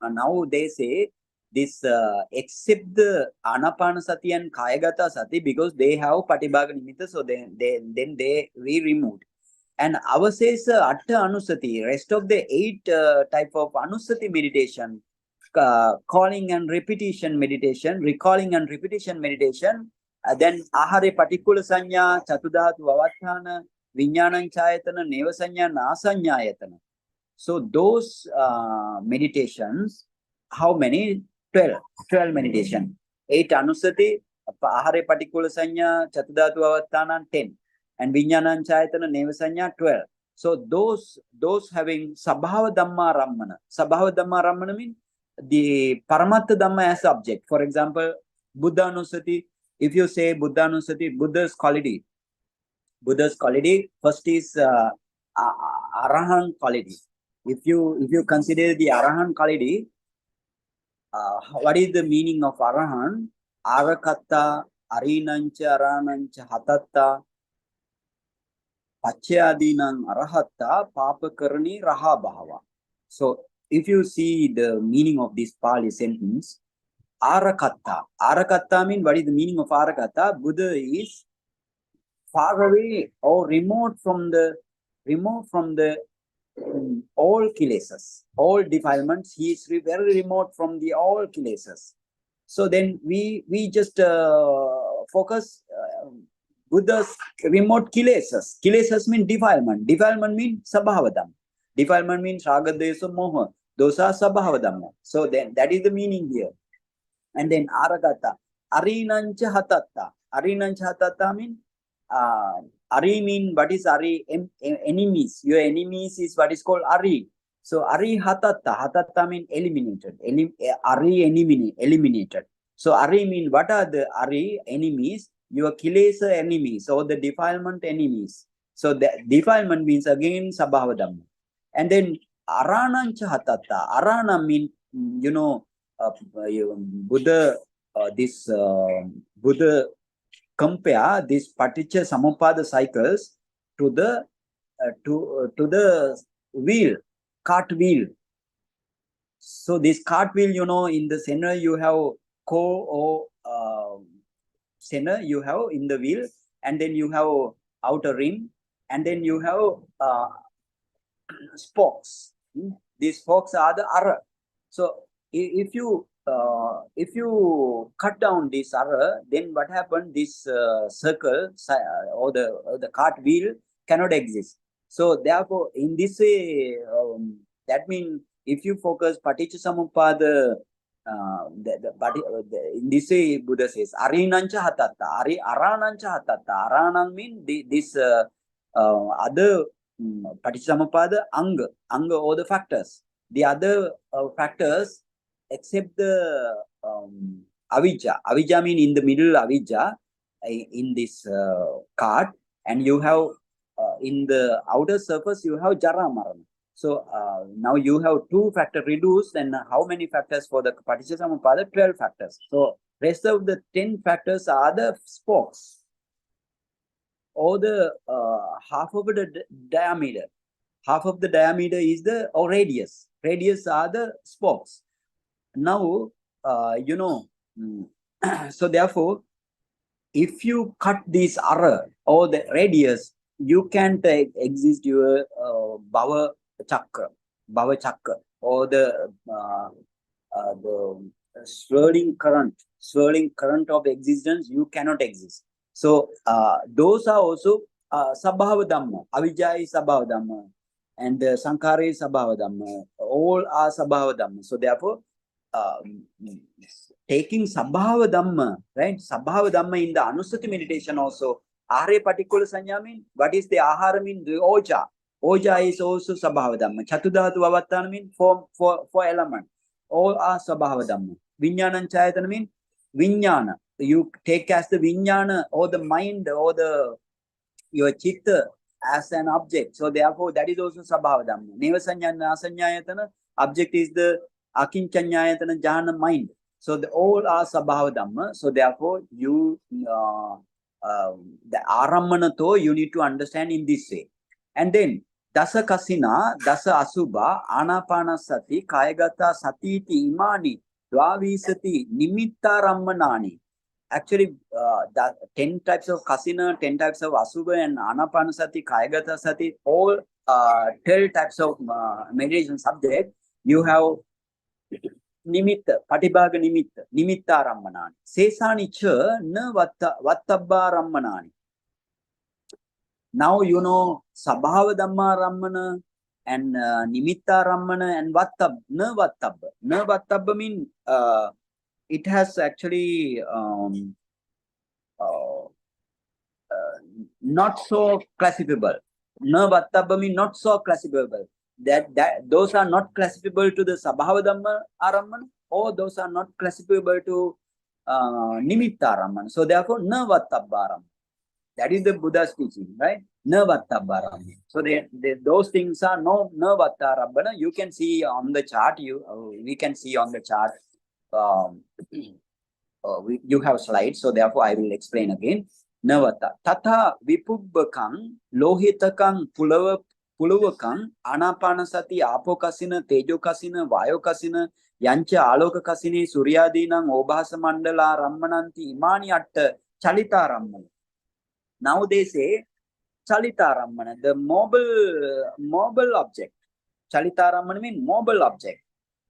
Now they say this except the anapanasati and kayagata sati, because they have patibhaga nimitta, so then we removed. And avasesa atta anusati, rest of the 8 type of anusati meditation, calling and repetition meditation, recalling and repetition meditation, then ahare patikula sanya, chatudhatu vavatthana, viññānaṁ cayatana, nevasanya nasanyayatana. So those meditations, how many? 12 meditation. 8 anusati, ahare patikula sanya, chatudhatu vavatthana 10. And viññānaṁ cayatana, nevasanya 12. So those having sabhava dhamma rammana. Sabhava dhamma rammana means the paramattha dhamma as subject. For example, Buddha Anusati. If you say Buddha Anusati, Buddha's quality. First is Arahan quality. If you consider the Arahan quality, what is the meaning of Arahan? Arakatta, Arinancha, Aranancha, Hatatta, Pachyadinam Arahatta, Papakarani, Raha Bhava. So if you see the meaning of this Pali sentence, Arakatta means, what is the meaning of Arakatta? Buddha is far away or remote from the all kilesas, all defilements. He is very remote from the all kilesas. So then we just focus Buddha's remote kilesas. Kilesas mean defilement. Defilement means sabhavadam. Defilement means raga, desa, moha. Those are sabhavadam. So then that is the meaning here. And then aragata. Arinancha hatatta. Arinancha hatatta means Ari mean, what is Ari? Enemies. Your enemies is what is called Ari. So Ari hatatta. Hatatta mean eliminated. Ari enemy, eliminated. So Ari mean, what are the Ari enemies? Your kilesa enemies or the defilement enemies. So the defilement means again sabhavadam. And then aranancha hatatta. Arana mean, Buddha. Buddha compare these paticca samuppada cycles to the wheel, cart wheel. So this cart wheel, in the center you have center you have in the wheel, and then you have outer rim, and then you have spokes. These spokes are the ara. So if you cut down this ara, then what happened? This circle or the cart wheel cannot exist. So therefore, in this way, that means if you focus paticca samuppada, in this way Buddha says arinancha hatatta, aranancha hatatta. Aranang means this other paticca samuppada anga or the factors. The other factors except the avijja. Avijja means in the middle avijja in this cart, and you have in the outer surface you have jara marana. So now you have 2 factors reduced, and how many factors for the paticca samuppada? 12 factors. So rest of the 10 factors are the spokes or the half of the diameter. Half of the diameter is the radius. Radius are the spokes. Now, so therefore, if you cut this ara or the radius, you can't exist your bhava chakra, or the swirling current of existence. You cannot exist. So those are also sabhava dhamma. Avijja is sabhava dhamma, and sankhara is sabhava dhamma. All are sabhava dhamma. So therefore, taking sabhava dhamma, right? Sabhava dhamma in the anusati meditation also. Ahare particular sanya mean, what is the ahara mean? The oja. Oja is also sabhava dhamma. Chatudhatu avattana mean for element. All are sabhava dhamma. Viññāna chayatana mean viññāna. You take as the viññāna or the mind or the your chitta as an object. So therefore, that is also sabhava dhamma. Neva sanyana asanyayatana. Object is the akinchanyayatana jhana mind. So all are sabhava dhamma. So therefore, you the arammanato you need to understand in this way. And then dasa kasina, dasa asubha, anapanasati, kayagata satiti imani, dvavisati, nimitta rammanani. Actually, the 10 types of kasina, 10 types of asubha and anapanasati, kayagata sati, all 12 types of meditation subject, you have nimitta, patibhaga nimitta rammanani. Sesani cha na vattabba rammanani. Now you know sabhava dhamma rammana and nimitta rammana and vattabba. Na vattabba mean it has actually not so classifiable. Na vattabba mean not so classifiable. That those are not classifiable to the sabhava dhamma arammana, or those are not classifiable to nimitta rammana. So therefore, na vattabba rammana. That is the Buddha's teaching, right? Na vattabba rammana. So those things are no na vatta rammana. You can see on the chart. We can see on the chart. You have slides, so therefore I will explain again. Navata tatha vipubbakam lohitakam pulavakam anapanasati apokasina tejokasina vayokasina yancha alokakasini suryadinam obhasa mandala rammananti imani atta chalita rammana. Now they say chalita rammana, the mobile object. Chalita rammana means mobile object.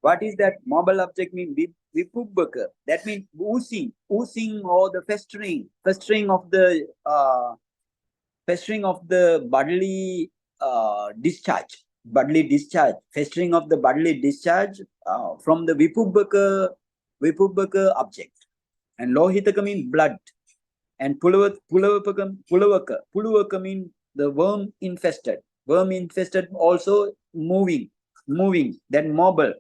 What is that mobile object mean? Vipubbaka. That means oozing or the festering of the bodily discharge. Festering of the bodily discharge from the vipubbaka object. And lohitaka means blood. And pulavaka means the worm infested. Worm infested also moving, then mobile.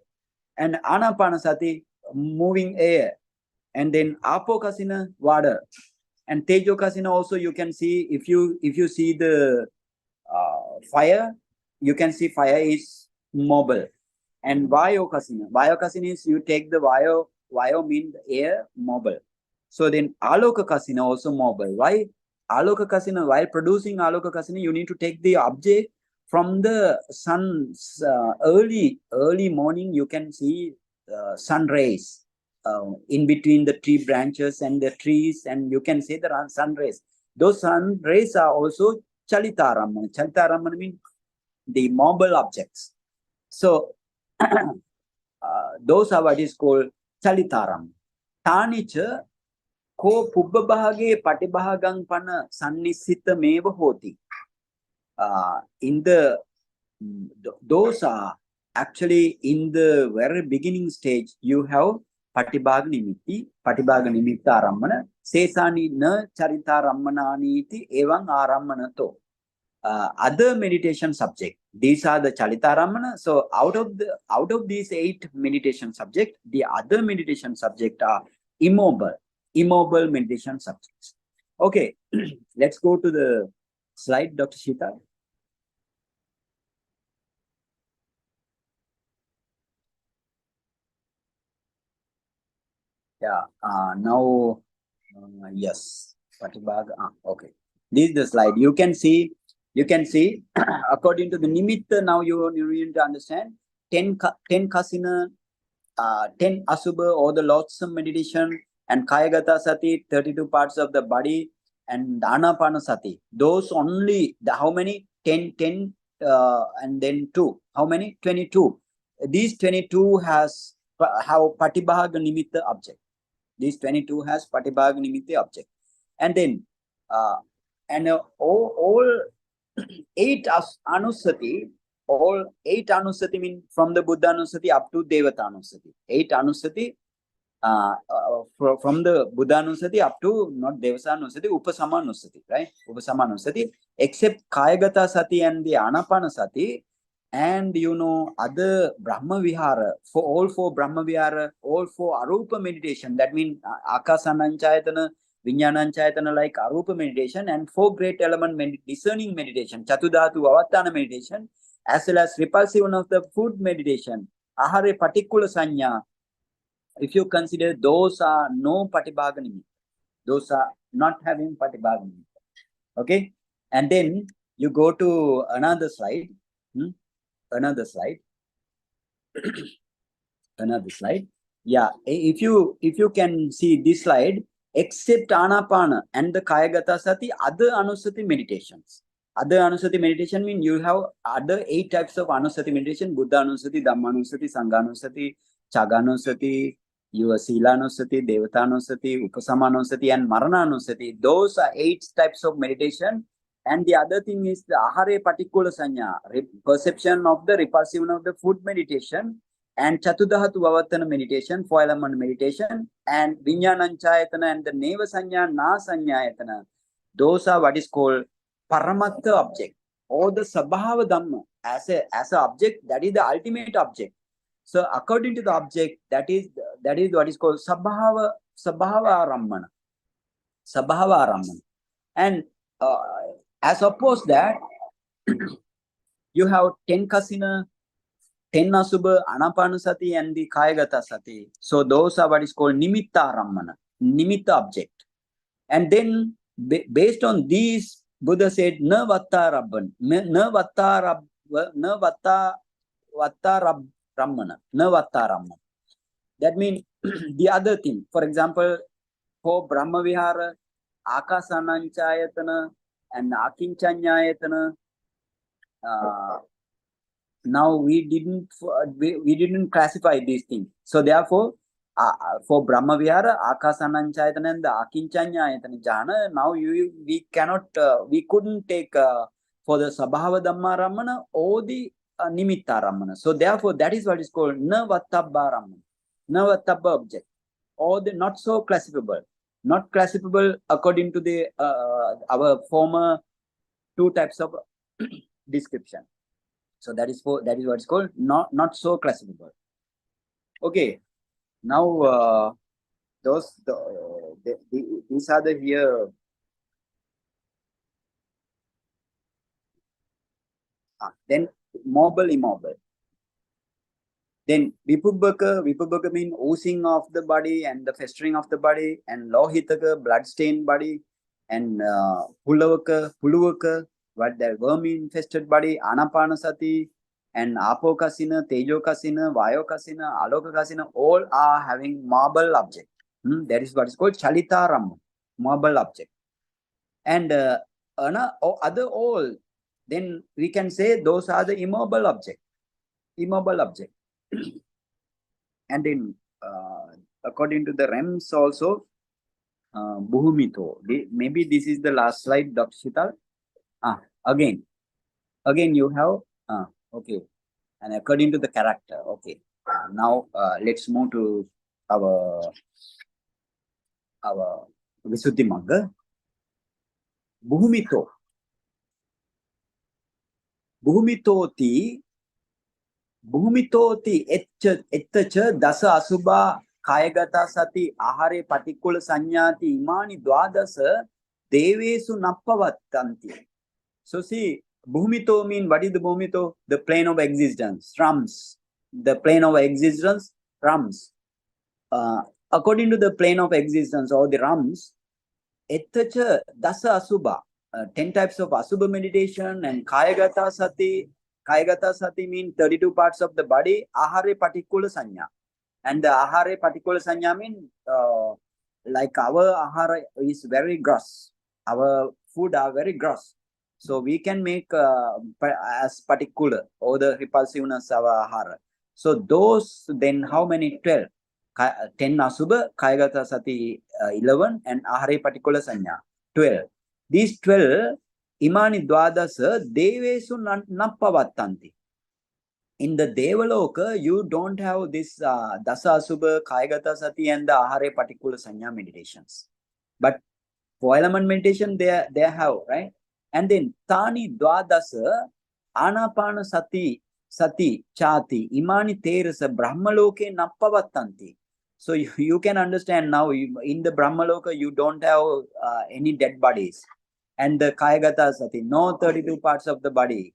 And anapanasati, moving air. And then apokasina, water. And tejokasina also you can see, if you see the fire, you can see fire is mobile. And vayokasina is you take the vayo means air, mobile. So then aloka kasina also mobile. Why? Aloka kasina, while producing aloka kasina, you need to take the object from the sun's early morning. You can see sun rays in between the tree branches and the trees, and you can see the sun rays. Those sun rays are also chalita rammana. Chalita rammana means the mobile objects. So those are what is called chalita rammana. Tanicha ko pubbabhage patibhagang pana sannissita meva hoti. In the those are actually in the very beginning stage. You have patibhaga nimitta rammana sesani na charita rammanani iti evang arammanato. Other meditation subject, these are the chalita rammana. So out of these 8 meditation subject, the other meditation subject are immobile meditation subjects. Okay, let's go to the slide, Dr. Shita. Yeah, now, yes, Patibhaga. Okay, this is the slide. You can see, according to the nimitta, now you need to understand 10 kasina, 10 asubha or the loathsome meditation, and Kayagata Sati, 32 parts of the body, and Anapanasati. Those only, how many? 10, and then 2. How many? 22. These 22 have Patibhaga Nimitta object. These 22 has Patibhaga Nimitta object. And then, all 8 Anusati, all 8 Anusati mean from the Buddha Anusati up to Devata Anusati. 8 Anusati from the Buddha Anusati up to not Devasa Anusati, Upasama Anusati, right? Upasama Anusati, except Kayagata Sati and the Anapana Sati, and other Brahma Vihara, for all 4 Brahma Vihara, all 4 Arupa meditation, that means Akasananchayatana, Vinyananchayatana like Arupa meditation, and 4 great element discerning meditation, Chatudhatu Avattana meditation, as well as repulsive one of the food meditation, Ahare particular Sanya. If you consider those are no Patibhaga Nimitta, those are not having Patibhaga Nimitta. Okay, and then you go to another slide. Another slide. Another slide. Yeah, if you can see this slide, except Anapana and the Kayagata Sati, other Anusati meditations. Other Anusati meditation means you have other 8 types of Anusati meditation: Buddha Anusati, Dhamma Anusati, Sangha Anusati, Chaga Anusati, your Sila Anusati, Devata Anusati, Upasama Anusati, and Marana Anusati. Those are 8 types of meditation. And the other thing is the Ahare particular Sanya, perception of the repulsion of the food meditation, and Chatudhatu Vavatana meditation, 4 element meditation, and Vinyananchayatana and the Neva Sanya, Na Sanyayatana. Those are what is called Paramatta object, or the Sabhava Dhamma as a object, that is the ultimate object. So according to the object, that is what is called Sabhava Rammana. Sabhava Rammana. And as opposed that, you have 10 kasina, 10 asubha, Anapanasati, and the Kayagata Sati. So those are what is called Nimitta Rammana, Nimitta object. And then based on these, Buddha said, Na Vatta Rabban, Na Vatta Rammana, Na Vatta Rammana. That means the other thing, for example, for Brahma Vihara, Akasananchayatana and Akinchanyayatana, now we didn't classify these things. So therefore, for Brahma Vihara, Akasananchayatana and the Akinchanyayatana jhana, now we couldn't take for the Sabhava Dhamma Rammana or the Nimitta Rammana. So therefore, that is what is called Na Vattabha Rammana, Na Vattabha object, or the not so classifiable. Not classifiable according to the our former 2 types of description. So that is what is called not so classifiable. Okay, now these are the here. Then mobile, immobile. Then Vipubbaka means oozing of the body and the festering of the body, and Lohitaka, blood-stained body, and Puluvaka, what the worm-infested body, Anapanasati, and Apokasina, Tejokasina, Vayokasina, Alokakasina, all are having marble object. That is what is called Chalita Ramma, marble object. And other all, then we can say those are the immobile object. Immobile object. And then according to the realms also, Bhumito. Maybe this is the last slide, Dr. Shital. Again you have okay, and according to the character. Okay, now let's move to our Visuddhimagga. Bhumitoti ettacha dasa asubha kayagata sati ahare patikula sanyati imani dwadasa devesu nappavattanti. So see, Bhumito mean, what is the Bhumito? The plane of existence, rams. The plane of existence, rams. According to the plane of existence or the rams, ettacha dasa asubha, 10 types of asubha meditation, and kayagata sati. Kayagata sati means 32 parts of the body, ahare particular sanya. And the ahare particular sanya means like our ahara is very gross. Our food are very gross. So we can make as particular or the repulsiveness of our ahara. So those, then how many? 12. 10 asubha, kayagata sati 11, and ahare particular sanya 12. These 12 imani dwadasa devesu nappavattanti. In the Devaloka, you don't have this Dasa Asubha, Kayagata Sati, and the Ahare particular Sanya meditations. But for element meditation, they have, right? And then Tani Dwadasa, Anapana Sati, Chati, Imani Terasa, Brahmaloke Nappavattanti. So you can understand now, in the Brahmaloka, you don't have any dead bodies. And the Kayagata Sati, no 32 parts of the body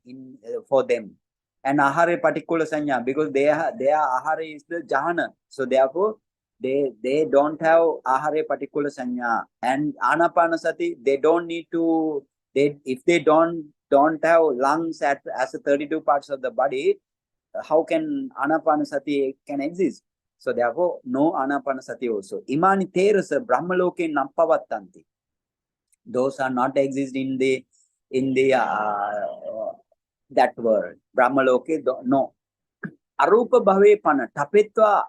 for them. And ahare particular sanya, because their ahare is the jhana, so therefore they don't have ahare particular sanya. And anapanasati, they don't need to, if they don't have lungs as a 32 parts of the body, how can anapanasati can exist? So therefore no anapanasati also. Imani terasa brahmaloke nappavattanti, those are not exist in the that word. Brahmaloke, no. Arupa bhave pana tapetva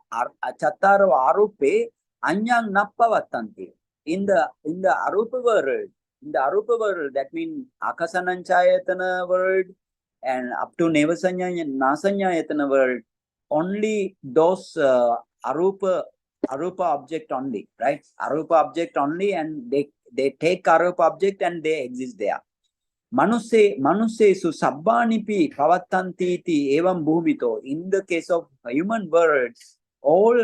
chattaro arupe anyang nappavattanti. In the arupa world, that means akasananchayatana world and up to nevasanya and nasanyayatana world, only those arupa object only, right? Arupa object only, and they take arupa object and they exist there. Manusesu sabbanipi pavattanti evam bhumito. In the case of human words, all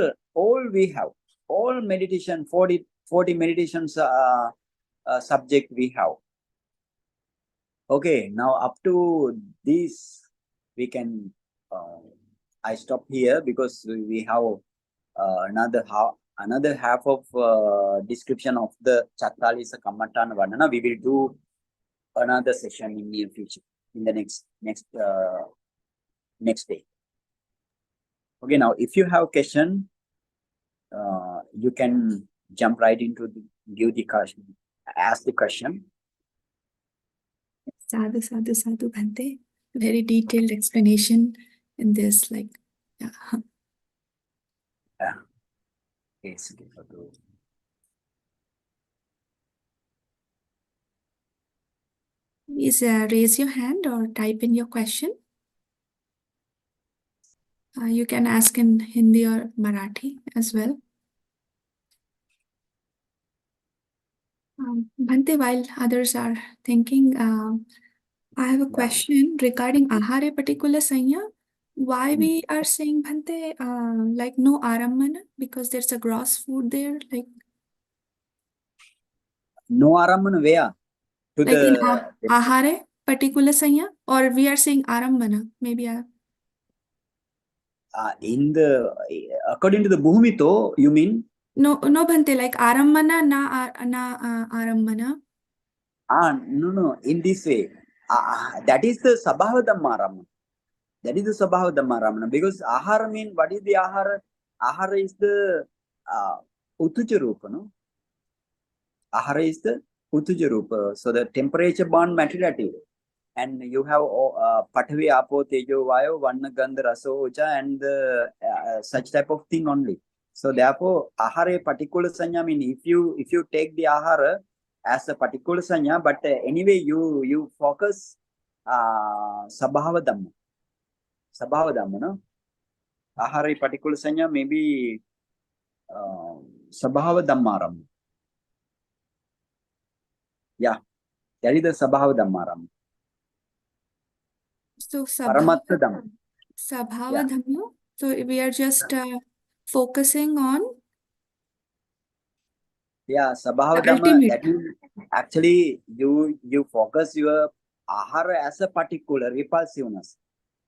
we have, all meditation, 40 meditations subject we have. Okay, now up to this, we can, I stop here because we have another half of description of the Cattālīsakammaṭṭhānavaṇṇanā. We will do another session in near future, in the next day. Okay, now if you have question, you can jump right into give the question, ask the question. Sadhu, Bhante. Very detailed explanation in this, like, yeah. Yeah. Yes. Please raise your hand or type in your question. You can ask in Hindi or Marathi as well. Bhante, while others are thinking, I have a question regarding ahare particular sanya. Why we are saying, Bhante, like no arambana, because there's a gross food there, like no arambana where? To like in the ahare particular sanya, or we are saying arambana, maybe. In the according to the Bhumito, you mean? No, Bhante, like arambana na arambana. No. In this way, that is the sabhava dhamma aramana. That is the sabhava dhamma aramana. Because ahara mean, what is the ahara? Ahara is the utuja rupa, no? Ahara is the utuja rupa. So the temperature born materiality. And you have Pathavi, Apo, Tejo, Vayo, Vanna, Gandha, Rasa, Oja, and such type of thing only. So therefore, ahara particular sanya mean, if you take the ahara as a particular sanya, but anyway you focus sabhava dhamma, no? Ahara particular sanya maybe sabhava dhammaram. Yeah, that is the sabhava dhammaram. So sabhava dhamma. So we are just focusing on. Yeah, sabhava dhamma. That means actually you focus your ahara as a particular repulsiveness.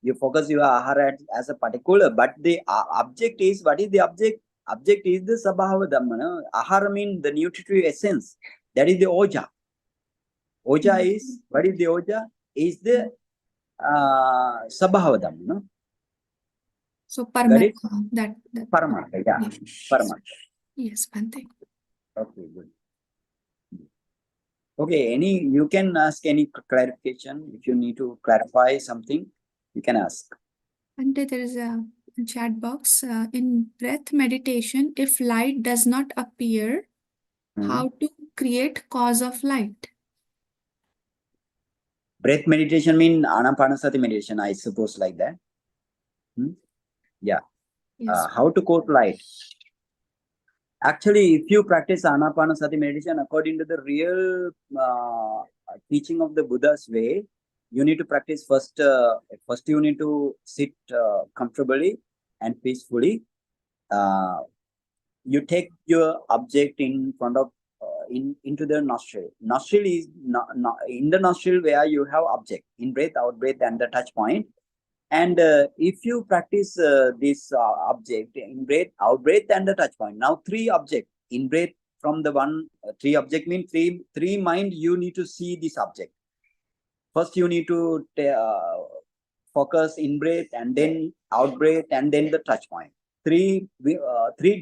You focus your ahara as a particular, but the object is, what is the object? Object is the sabhava dhamma. No? Ahara means the nutritive essence. That is the oja. Oja is, what is the oja? Is the sabhava dhamma. No? So paramatma, that Paramatma, yeah. Paramatma. Yes, Bhante. Okay, good. Okay, you can ask any clarification. If you need to clarify something, you can ask. And there is a chat box. In breath meditation, if light does not appear, how to create cause of light? Breath meditation mean anapanasati meditation, I suppose, like that. Yeah. Yes. How to quote light? Actually, if you practice anapanasati meditation according to the real teaching of the Buddha's way, you need to practice first. First, you need to sit comfortably and peacefully. You take your object in front of into the nostril. Nostril is in the nostril where you have object in breath, out breath, and the touch point. And if you practice this object in breath, out breath, and the touch point, now 3 object in breath from the one 3 object means three mind. You need to see this object. First, you need to focus in breath, and then out breath, and then the touch point. Three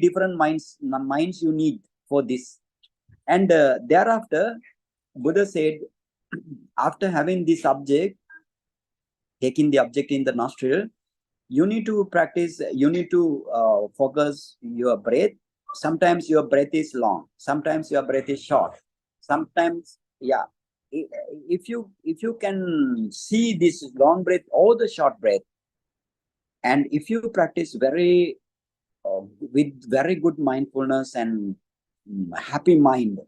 different minds you need for this. And thereafter, Buddha said, after having this object, taking the object in the nostril, you need to practice, you need to focus your breath. Sometimes your breath is long, sometimes your breath is short, sometimes, yeah. If you can see this long breath or the short breath, and if you practice very with very good mindfulness and happy mind,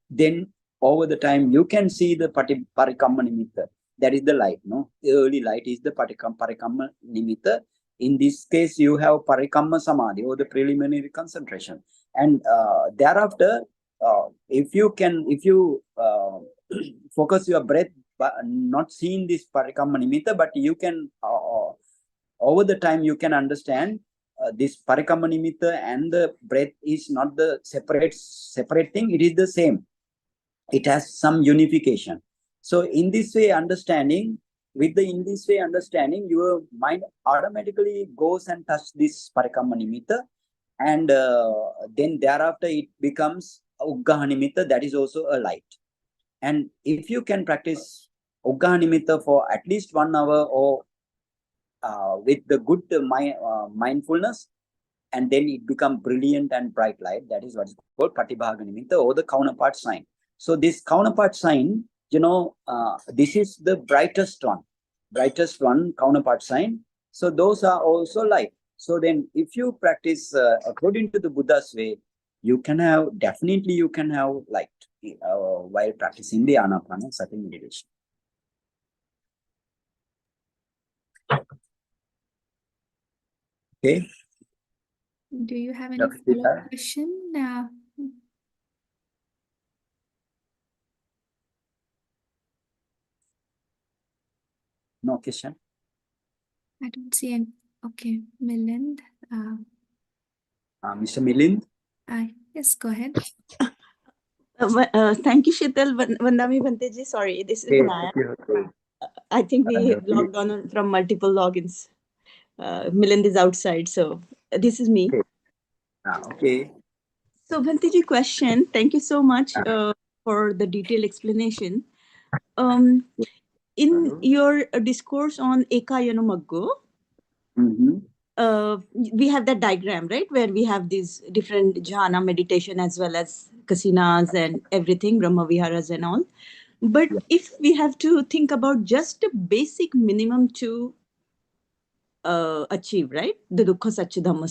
then over the time you can see the parikamma nimitta. That is the light, no? The early light is the parikamma nimitta. In this case, you have parikamma samadhi, or the preliminary concentration. And thereafter, if you focus your breath, but not seeing this parikamma nimitta, but you can over the time you can understand this parikamma nimitta and the breath is not the separate thing. It is the same. It has some unification. So in this way, understanding, your mind automatically goes and touch this parikamma nimitta, and then thereafter it becomes uggaha nimitta. That is also a light. And if you can practice uggaha nimitta for at least 1 hour, or with the good mindfulness, and then it becomes brilliant and bright light. That is what is called patibhaga nimitta, or the counterpart sign. So this counterpart sign, this is the brightest one, counterpart sign. So those are also light. So then if you practice according to the Buddha's way, you can have light while practicing the anapanasati meditation. Okay. Do you have any Dr. follow-up Sita? question? No question? I don't see any. Okay, Milind. Mr. Milind? Yes, go ahead. Thank you, Sheetal. Vandami Bhanteji. Sorry, this is Naya. Okay. I think we logged on from multiple logins. Milind is outside, so this is me. Okay. So, Bhanteji, question. Thank you so much for the detailed explanation. In your discourse on Ekayanamagga, we have that diagram, right, where we have these different jhana meditation as well as kasinas and everything, Brahma Viharas and all. But if we have to think about just a basic minimum to achieve, right, the Dukkha Satchidhamma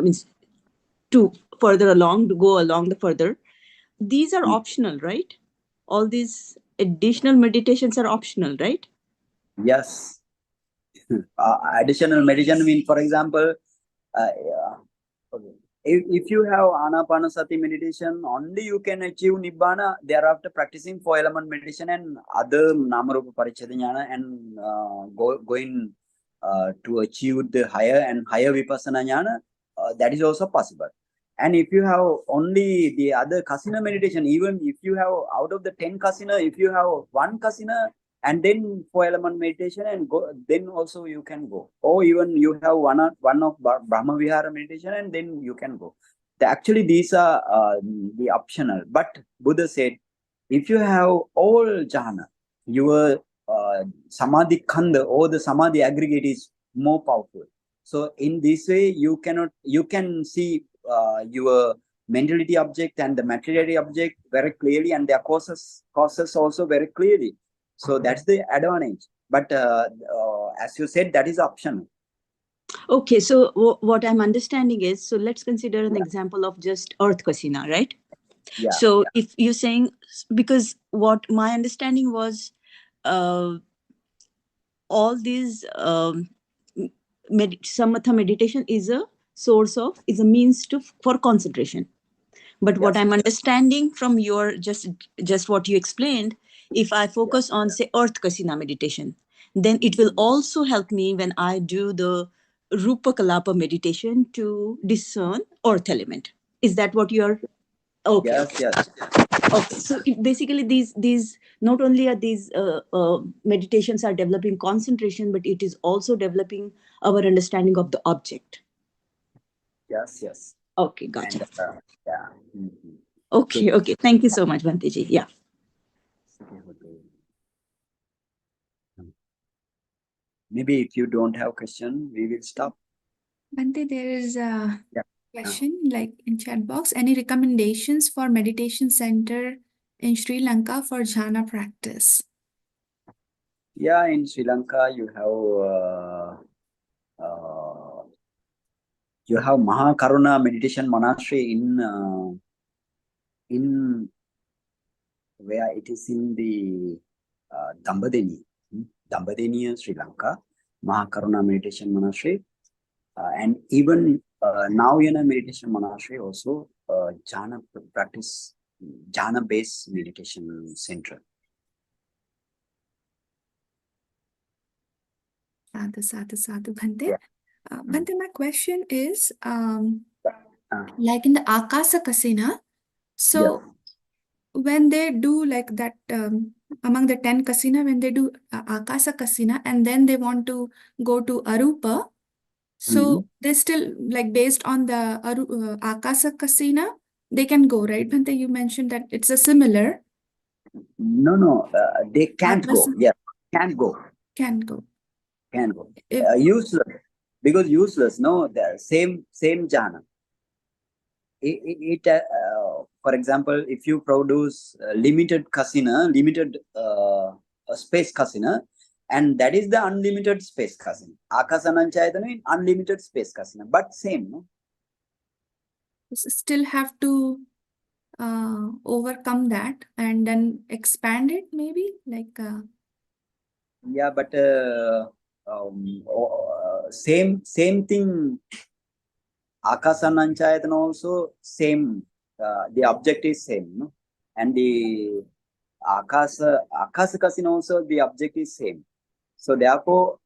means to further along, to go along the further, these are optional, right? All these additional meditations are optional, right? Yes. Additional meditation means, for example, if you have anapanasati meditation, only you can achieve nibbana. Thereafter, practicing 4-element meditation and other namarupa paricheda jnana, and going to achieve the higher and higher vipassana jnana, that is also possible. And if you have only the other kasina meditation, even if you have out of the 10 kasina, if you have 1 kasina and then 4-element meditation and go, then also you can go. Or even you have one of Brahma Vihara meditation and then you can go. Actually, these are the optional. But Buddha said, if you have all jhana, your Samādhi khandha or the Samādhi aggregate is more powerful. So in this way, you can see your mentality object and the materiality object very clearly, and their causes also very clearly. So that's the advantage. But as you said, that is optional. Okay, so what I'm understanding is, so let's consider an example of just earth kasina, right? Yeah. So if you're saying, because what my understanding was, all these samatha meditation is a means for concentration. But what I'm understanding from your just what you explained, if I focus on, say, earth kasina meditation, then it will also help me when I do the rupa kalapa meditation to discern earth element. Is that what you're? Okay. Yes. Okay, so basically these not only are these meditations are developing concentration, but it is also developing our understanding of the object. Yes. Okay, gotcha. And, yeah. Mm-hmm. Okay. Thank you so much, Bhanteji. Yeah. Maybe if you don't have question, we will stop. Bhante, there is a question like in chat box. Any recommendations for meditation center in Sri Lanka for jhana practice? Yeah, in Sri Lanka, you have Mahakaruna Meditation Monastery in where it is in the Dambadeni, Sri Lanka, Mahakaruna Meditation Monastery, and even Nauyana Meditation Monastery also jhana practice, jhana based meditation center. Sadhu, Bhante. Bhante, my question is, like in the Akasa Kasina, so when they do like that, among the 10 kasina, when they do Akasa Kasina and then they want to go to Arupa, so they still, like based on the Akasa Kasina, they can go, right? Bhante, you mentioned that it's a similar. No, they can't go. Akasa Yeah, can't go. can go. Can go. If, Useless. Because useless, no, the same jhana. For example, if you produce limited kasina, limited space kasina, and that is the unlimited space kasina. Akasananchayatana in unlimited space kasina, but same, no? still have to overcome that and then expand it, maybe like. Yeah, but same thing. Akasananchayatana also same. The object is same, no? And the Akasa kasina also the object is same. So therefore,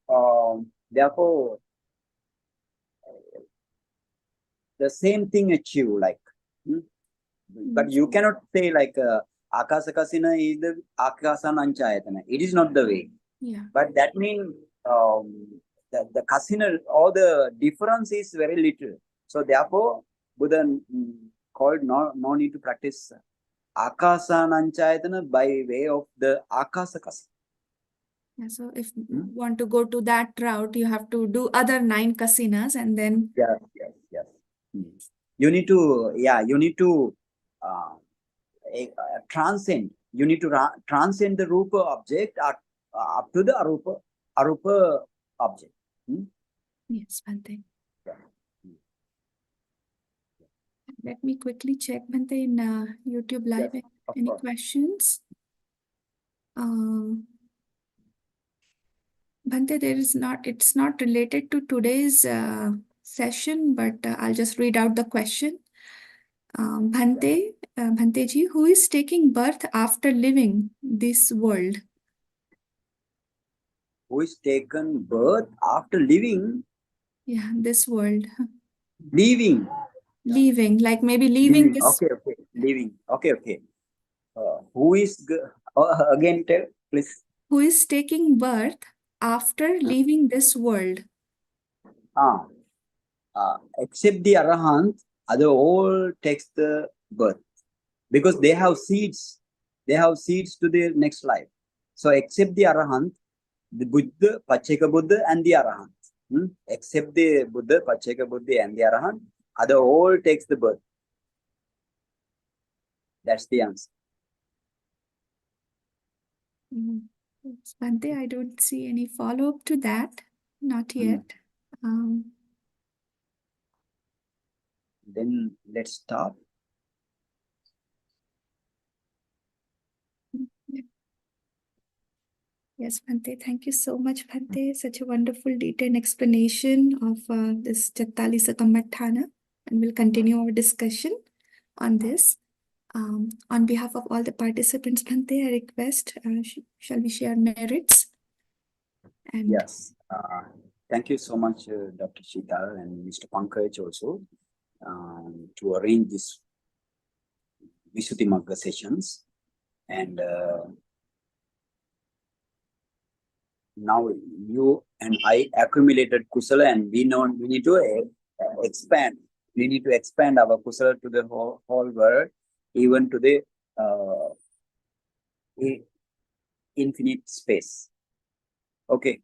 the same thing achieve, like. But you cannot say like Akasa kasina is the Akasananchayatana. It is not the way. Yeah. But that means the kasina, all the difference is very little. So therefore, Buddha called no need to practice Akasananchayatana by way of the Akasa kasina. Yeah, so if you want to go to that route, you have to do other 9 kasinas and then. Yes. You need to transcend. You need to transcend the rupa object up to the arupa object. Yes, Bhante. Let me quickly check, Bhante, in YouTube Live. Yes, Any course. questions? Bhante, it's not related to today's session, but I'll just read out the question. Bhanteji, who is taking birth after living this world? Who is taken birth after living? Yeah, this world. Leaving. Leaving, like maybe leaving this. Okay. Leaving. Okay. Who is again? Tell, please. Who is taking birth after leaving this world? Except the Arahant, other all takes the birth because they have seeds. They have seeds to the next life. So except the Arahant, the Buddha, Pacheka Buddha, and the Arahant. Except the Buddha, Pacheka Buddha, and the Arahant, other all takes the birth. That's the answer. Bhante, I don't see any follow-up to that. Not yet. Then let's start. Yes, Bhante. Thank you so much, Bhante. Such a wonderful, detailed explanation of this Cattālīsakammaṭṭhāna. And we'll continue our discussion on this. On behalf of all the participants, Bhante, I request, shall we share merits? And Yes. Thank you so much, Dr. Sheetal and Mr. Pankaj also, to arrange this Visuddhimagga sessions. And now you and I accumulated kusala, and we need to expand. We need to expand our kusala to the whole world, even to the infinite space. Okay,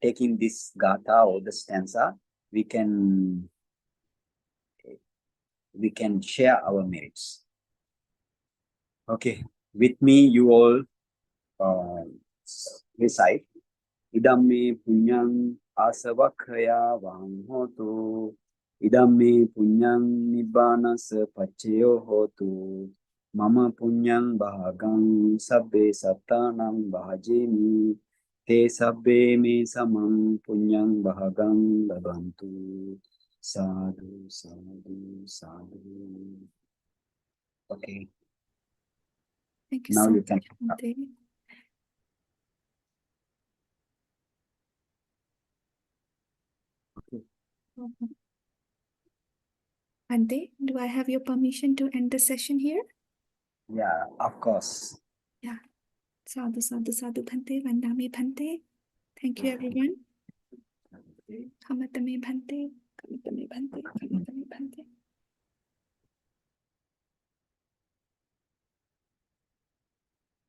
taking this gatha or the stanza, we can share our merits. Okay, with me, you all recite. Idamme punyang asavakhaya vanghotu. Idamme punyang nibbanasa pacheyo hotu. Mama punyang bhagang sabbe sattanam bhajemi. Te sabbe me samam punyang bhagang labantu. Sadhu, sadhu, sadhu. Okay. thank you Now so you much, can. Bhante. Bhante, do I have your permission to end the session here? Yeah, of course. Yeah. Sadhu, sadhu, sadhu, Bhante, Vandami Bhante. Thank you, everyone. Kamatame Bhante, Kamatame Bhante, Kamatame Bhante.